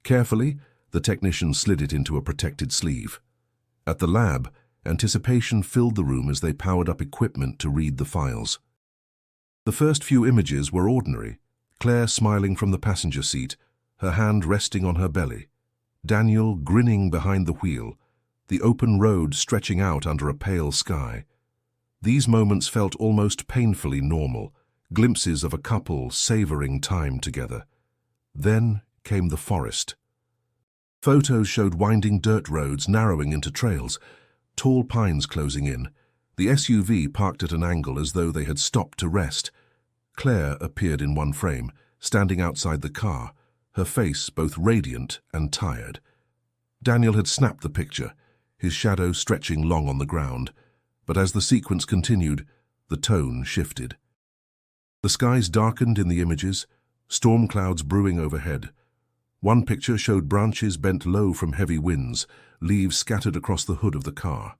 Carefully, the technician slid it into a protected sleeve. At the lab, anticipation filled the room as they powered up equipment to read the files. The first few images were ordinary. Claire smiling from the passenger seat, her hand resting on her belly. Daniel grinning behind the wheel, the open road stretching out under a pale sky. These moments felt almost painfully normal, glimpses of a couple savoring time together. Then came the forest. Photos showed winding dirt roads narrowing into trails, tall pines closing in, the SUV parked at an angle as though they had stopped to rest. Claire appeared in one frame, standing outside the car, her face both radiant and tired. Daniel had snapped the picture, his shadow stretching long on the ground, but as the sequence continued, the tone shifted. The skies darkened in the images, storm clouds brewing overhead. One picture showed branches bent low from heavy winds, leaves scattered across the hood of the car.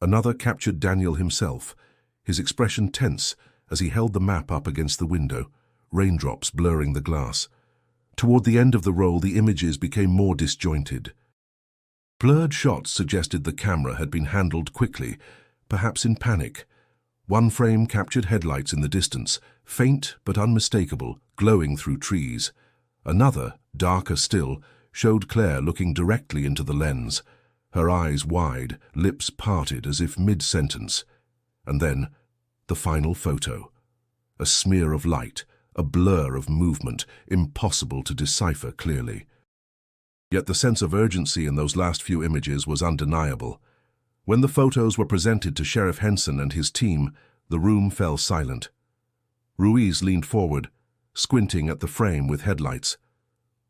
Another captured Daniel himself, his expression tense as he held the map up against the window, raindrops blurring the glass. Toward the end of the roll, the images became more disjointed. Blurred shots suggested the camera had been handled quickly, perhaps in panic. One frame captured headlights in the distance, faint but unmistakable, glowing through trees. Another, darker still, showed Claire looking directly into the lens, her eyes wide, lips parted as if mid-sentence. And then, the final photo. A smear of light, a blur of movement, impossible to decipher clearly. Yet the sense of urgency in those last few images was undeniable. When the photos were presented to Sheriff Henson and his team, the room fell silent. Ruiz leaned forward, squinting at the frame with headlights.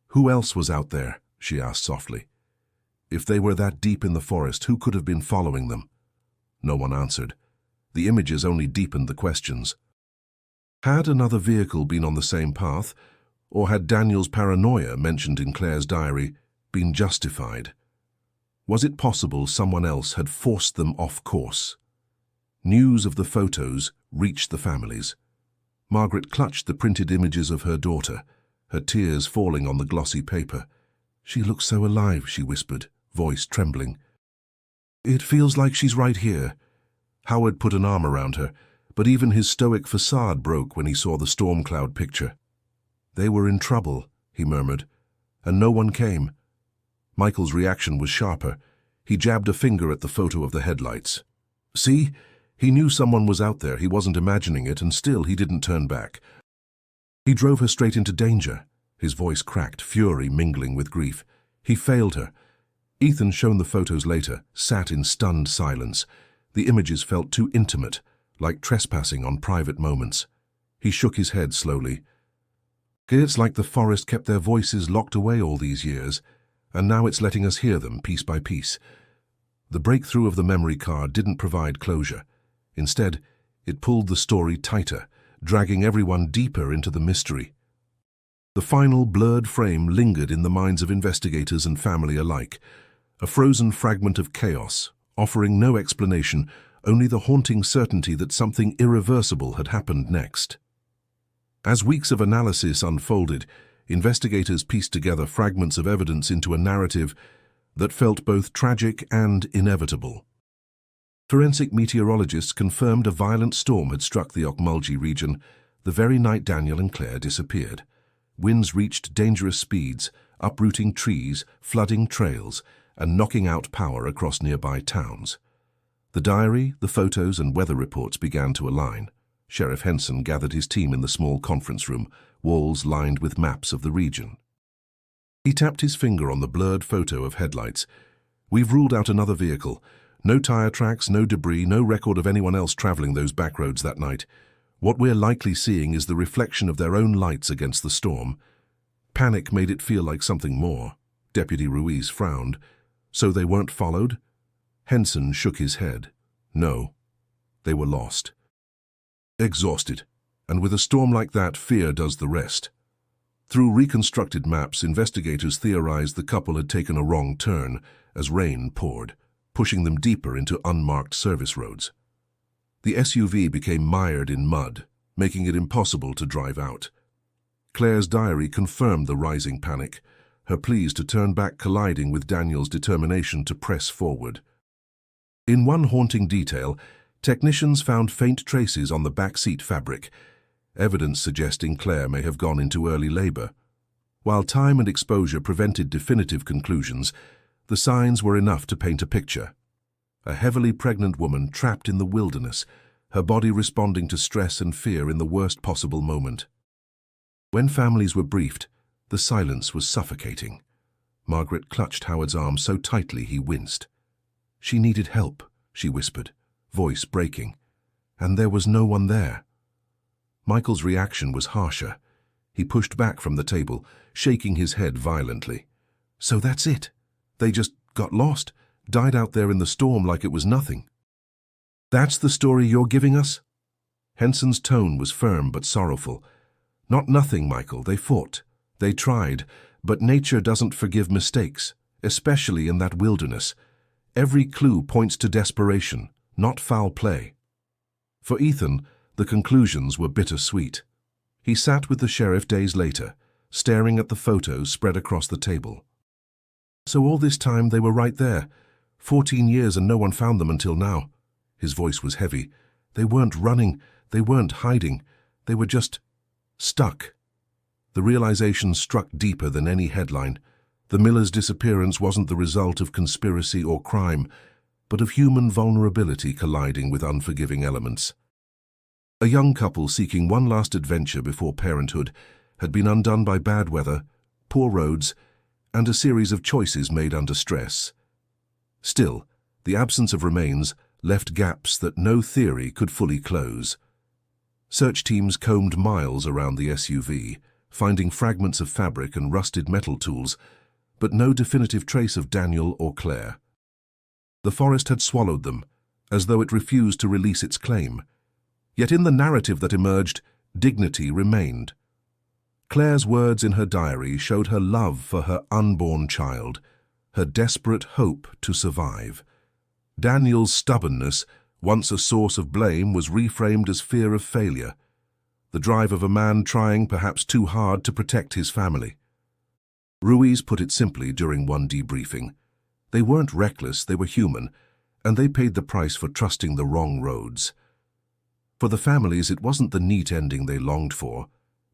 "Who else was out there?" she asked softly. "If they were that deep in the forest, who could have been following them?" No one answered. The images only deepened the questions. Had another vehicle been on the same path, or had Daniel's paranoia, mentioned in Claire's diary, been justified? Was it possible someone else had forced them off course? News of the photos reached the families. Margaret clutched the printed images of her daughter, her tears falling on the glossy paper. "She looks so alive," she whispered, voice trembling. "It feels like she's right here." Howard put an arm around her, but even his stoic facade broke when he saw the storm cloud picture. "They were in trouble," he murmured, "and no one came." Michael's reaction was sharper. He jabbed a finger at the photo of the headlights. "See? He knew someone was out there, he wasn't imagining it, and still he didn't turn back. He drove her straight into danger." His voice cracked, fury mingling with grief. He failed her. Ethan, shown the photos later, sat in stunned silence. The images felt too intimate, like trespassing on private moments. He shook his head slowly. "It's like the forest kept their voices locked away all these years, and now it's letting us hear them piece by piece." The breakthrough of the memory card didn't provide closure. Instead, it pulled the story tighter, dragging everyone deeper into the mystery. The final blurred frame lingered in the minds of investigators and family alike, a frozen fragment of chaos, offering no explanation, only the haunting certainty that something irreversible had happened next. As weeks of analysis unfolded, investigators pieced together fragments of evidence into a narrative that felt both tragic and inevitable. Forensic meteorologists confirmed a violent storm had struck the Okmulgee region the very night Daniel and Claire disappeared. Winds reached dangerous speeds, uprooting trees, flooding trails, and knocking out power across nearby towns. The diary, the photos, and weather reports began to align. Sheriff Henson gathered his team in the small conference room, walls lined with maps of the region. He tapped his finger on the blurred photo of headlights. "We've ruled out another vehicle. No tire tracks, no debris, no record of anyone else traveling those back roads that night. What we're likely seeing is the reflection of their own lights against the storm." Panic made it feel like something more. Deputy Ruiz frowned. So they weren't followed? Henson shook his head. No, they were lost. Exhausted, and with a storm like that, fear does the rest. Through reconstructed maps, investigators theorized the couple had taken a wrong turn as rain poured, pushing them deeper into unmarked service roads. The SUV became mired in mud, making it impossible to drive out. Claire's diary confirmed the rising panic, her pleas to turn back colliding with Daniel's determination to press forward. In one haunting detail, technicians found faint traces on the back seat fabric, evidence suggesting Claire may have gone into early labor. While time and exposure prevented definitive conclusions, the signs were enough to paint a picture. A heavily pregnant woman trapped in the wilderness, her body responding to stress and fear in the worst possible moment. When families were briefed, the silence was suffocating. Margaret clutched Howard's arm so tightly he winced. She needed help, she whispered, voice breaking, and there was no one there. Michael's reaction was harsher. He pushed back from the table, shaking his head violently. So that's it? They just got lost, died out there in the storm like it was nothing? That's the story you're giving us? Henson's tone was firm but sorrowful. Not nothing, Michael. They fought. They tried. But nature doesn't forgive mistakes, especially in that wilderness. Every clue points to desperation, not foul play. For Ethan, the conclusions were bittersweet. He sat with the sheriff days later, staring at the photos spread across the table. So all this time they were right there. 14 years and no one found them until now. His voice was heavy. They weren't running. They weren't hiding. They were just stuck. The realization struck deeper than any headline. The Millers' disappearance wasn't the result of conspiracy or crime, but of human vulnerability colliding with unforgiving elements. A young couple seeking one last adventure before parenthood had been undone by bad weather, poor roads, and a series of choices made under stress. Still, the absence of remains left gaps that no theory could fully close. Search teams combed miles around the SUV, finding fragments of fabric and rusted metal tools, but no definitive trace of Daniel or Claire. The forest had swallowed them, as though it refused to release its claim. Yet in the narrative that emerged, dignity remained. Claire's words in her diary showed her love for her unborn child, her desperate hope to survive. Daniel's stubbornness, once a source of blame, was reframed as fear of failure, the drive of a man trying perhaps too hard to protect his family. Ruiz put it simply during one debriefing. They weren't reckless, they were human, and they paid the price for trusting the wrong roads. For the families, it wasn't the neat ending they longed for,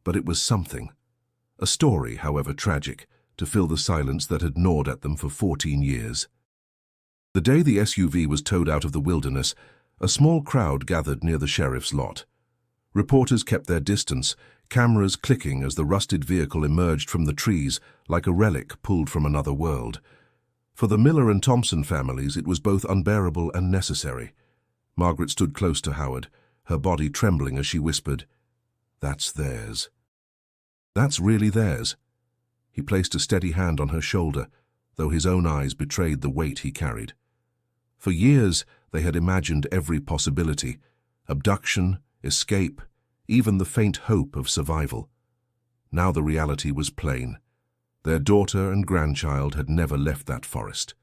but it was something. A story, however tragic, to fill the silence that had gnawed at them for 14 years. The day the SUV was towed out of the wilderness, a small crowd gathered near the sheriff's lot. Reporters kept their distance, cameras clicking as the rusted vehicle emerged from the trees like a relic pulled from another world. For the Miller and Thompson families, it was both unbearable and necessary. Margaret stood close to Howard, her body trembling as she whispered, "That's theirs." "That's really theirs." He placed a steady hand on her shoulder, though his own eyes betrayed the weight he carried. For years, they had imagined every possibility: abduction, escape, even the faint hope of survival. Now the reality was plain. Their daughter and grandchild had never left that forest.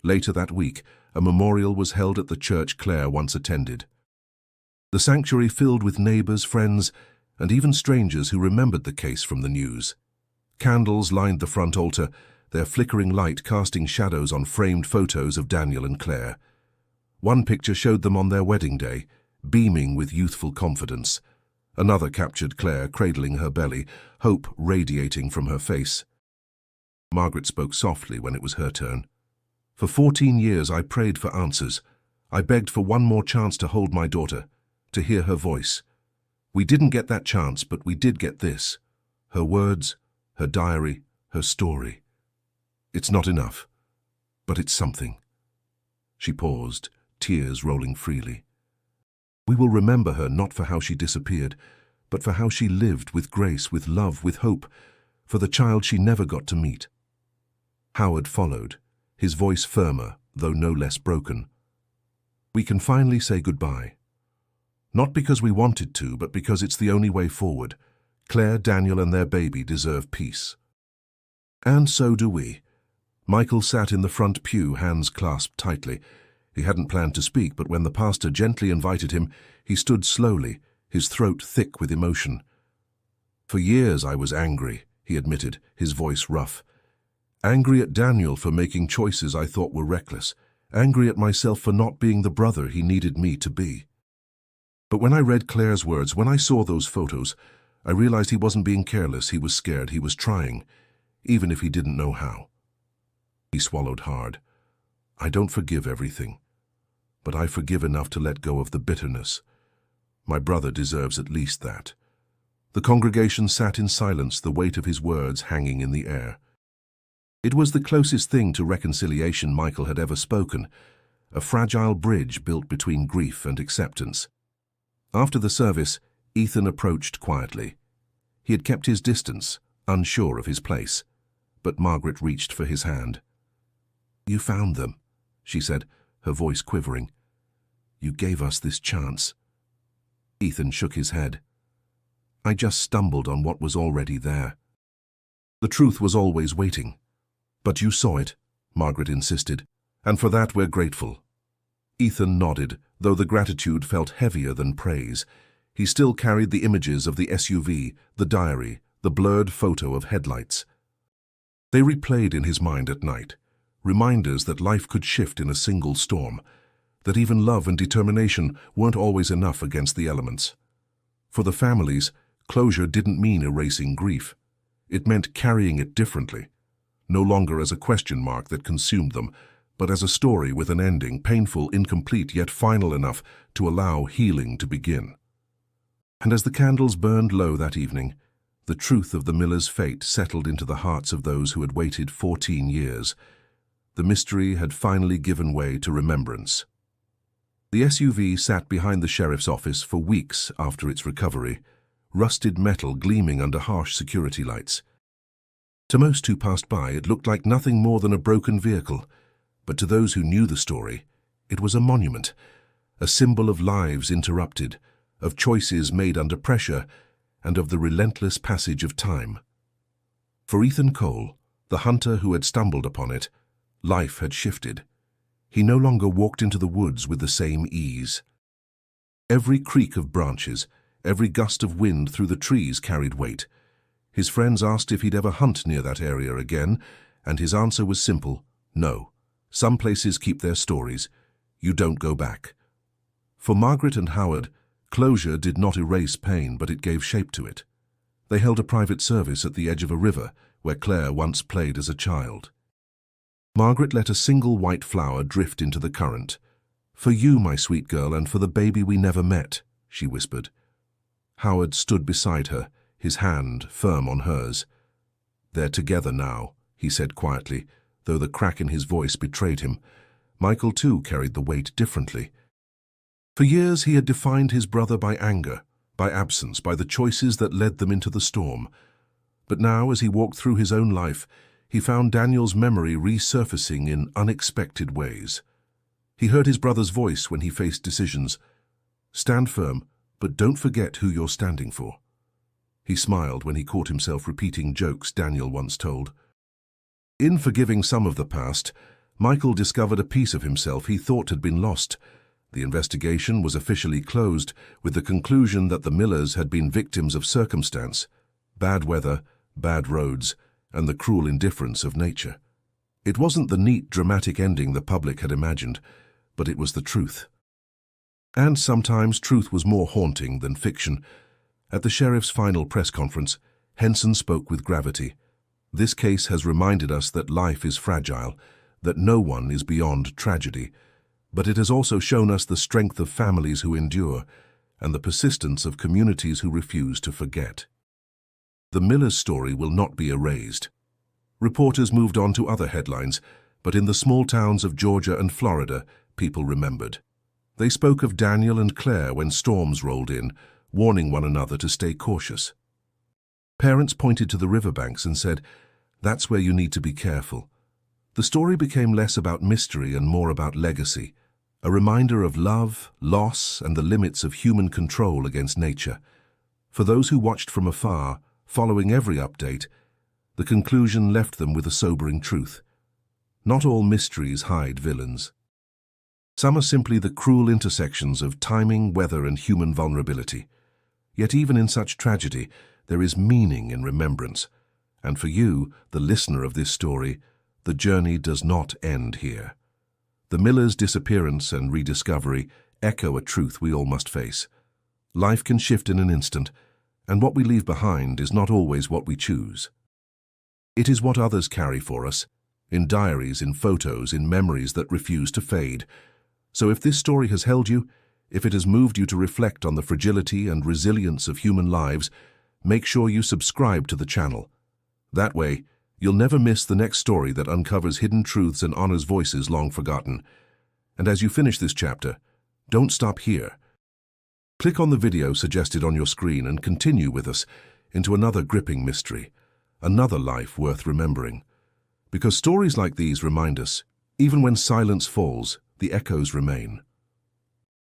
Later that week, a memorial was held at the church Claire once attended. The sanctuary filled with neighbors, friends, and even strangers who remembered the case from the news. Candles lined the front altar, their flickering light casting shadows on framed photos of Daniel and Claire. One picture showed them on their wedding day, beaming with youthful confidence. Another captured Claire cradling her belly, hope radiating from her face. Margaret spoke softly when it was her turn. "For 14 years I prayed for answers. I begged for one more chance to hold my daughter, to hear her voice. We didn't get that chance, but we did get this. Her words, her diary, her story. It's not enough, but it's something." She paused, tears rolling freely. "We will remember her not for how she disappeared, but for how she lived with grace, with love, with hope, for the child she never got to meet." Howard followed, his voice firmer, though no less broken. "We can finally say goodbye. Not because we wanted to, but because it's the only way forward. Claire, Daniel, and their baby deserve peace." "And so do we." Michael sat in the front pew, hands clasped tightly. He hadn't planned to speak, but when the pastor gently invited him, he stood slowly, his throat thick with emotion. "For years I was angry," he admitted, his voice rough. "Angry at Daniel for making choices I thought were reckless. Angry at myself for not being the brother he needed me to be. But when I read Claire's words, when I saw those photos, I realized he wasn't being careless, he was scared, he was trying, even if he didn't know how." He swallowed hard. "I don't forgive everything, but I forgive enough to let go of the bitterness. My brother deserves at least that." The congregation sat in silence, the weight of his words hanging in the air. It was the closest thing to reconciliation Michael had ever spoken, a fragile bridge built between grief and acceptance. After the service, Ethan approached quietly. He had kept his distance, unsure of his place, but Margaret reached for his hand. "You found them," she said, her voice quivering. "You gave us this chance." Ethan shook his head. "I just stumbled on what was already there." "The truth was always waiting." "But you saw it," Margaret insisted, "and for that we're grateful." Ethan nodded, though the gratitude felt heavier than praise. He still carried the images of the SUV, the diary, the blurred photo of headlights. They replayed in his mind at night, reminders that life could shift in a single storm, that even love and determination weren't always enough against the elements. For the families, closure didn't mean erasing grief. It meant carrying it differently, no longer as a question mark that consumed them, but as a story with an ending, painful, incomplete, yet final enough to allow healing to begin. And as the candles burned low that evening, the truth of the Millers' fate settled into the hearts of those who had waited 14 years. The mystery had finally given way to remembrance. The SUV sat behind the sheriff's office for weeks after its recovery, rusted metal gleaming under harsh security lights. To most who passed by, it looked like nothing more than a broken vehicle, but to those who knew the story, it was a monument, a symbol of lives interrupted, of choices made under pressure, and of the relentless passage of time. For Ethan Cole, the hunter who had stumbled upon it, life had shifted. He no longer walked into the woods with the same ease. Every creak of branches, every gust of wind through the trees carried weight. His friends asked if he'd ever hunt near that area again, and his answer was simple: no. Some places keep their stories. You don't go back. For Margaret and Howard, closure did not erase pain, but it gave shape to it. They held a private service at the edge of a river where Claire once played as a child. Margaret let a single white flower drift into the current. "For you, my sweet girl, and for the baby we never met," she whispered. Howard stood beside her, his hand firm on hers. "They're together now," he said quietly, though the crack in his voice betrayed him. Michael, too, carried the weight differently. For years he had defined his brother by anger, by absence, by the choices that led them into the storm. But now, as he walked through his own life, he found Daniel's memory resurfacing in unexpected ways. He heard his brother's voice when he faced decisions. "Stand firm, but don't forget who you're standing for." He smiled when he caught himself repeating jokes Daniel once told. In forgiving some of the past, Michael discovered a piece of himself he thought had been lost. The investigation was officially closed, with the conclusion that the Millers had been victims of circumstance, bad weather, bad roads, and the cruel indifference of nature. It wasn't the neat, dramatic ending the public had imagined, but it was the truth. And sometimes truth was more haunting than fiction. At the sheriff's final press conference, Henson spoke with gravity. "This case has reminded us that life is fragile, that no one is beyond tragedy, but it has also shown us the strength of families who endure and the persistence of communities who refuse to forget. The Millers' story will not be erased." Reporters moved on to other headlines, but in the small towns of Georgia and Florida, people remembered. They spoke of Daniel and Claire when storms rolled in, warning one another to stay cautious. Parents pointed to the riverbanks and said, "That's where you need to be careful." The story became less about mystery and more about legacy, a reminder of love, loss, and the limits of human control against nature. For those who watched from afar, following every update, the conclusion left them with a sobering truth. Not all mysteries hide villains. Some are simply the cruel intersections of timing, weather, and human vulnerability. Yet even in such tragedy, there is meaning in remembrance. And for you, the listener of this story, the journey does not end here. The miller's disappearance and rediscovery echo a truth we all must face. Life can shift in an instant, and what we leave behind is not always what we choose. It is what others carry for us, in diaries, in photos, in memories that refuse to fade. So if this story has held you, if it has moved you to reflect on the fragility and resilience of human lives, make sure you subscribe to the channel. That way, you'll never miss the next story that uncovers hidden truths and honors voices long forgotten. And as you finish this chapter, don't stop here. Click on the video suggested on your screen and continue with us into another gripping mystery, another life worth remembering. Because stories like these remind us, even when silence falls, the echoes remain.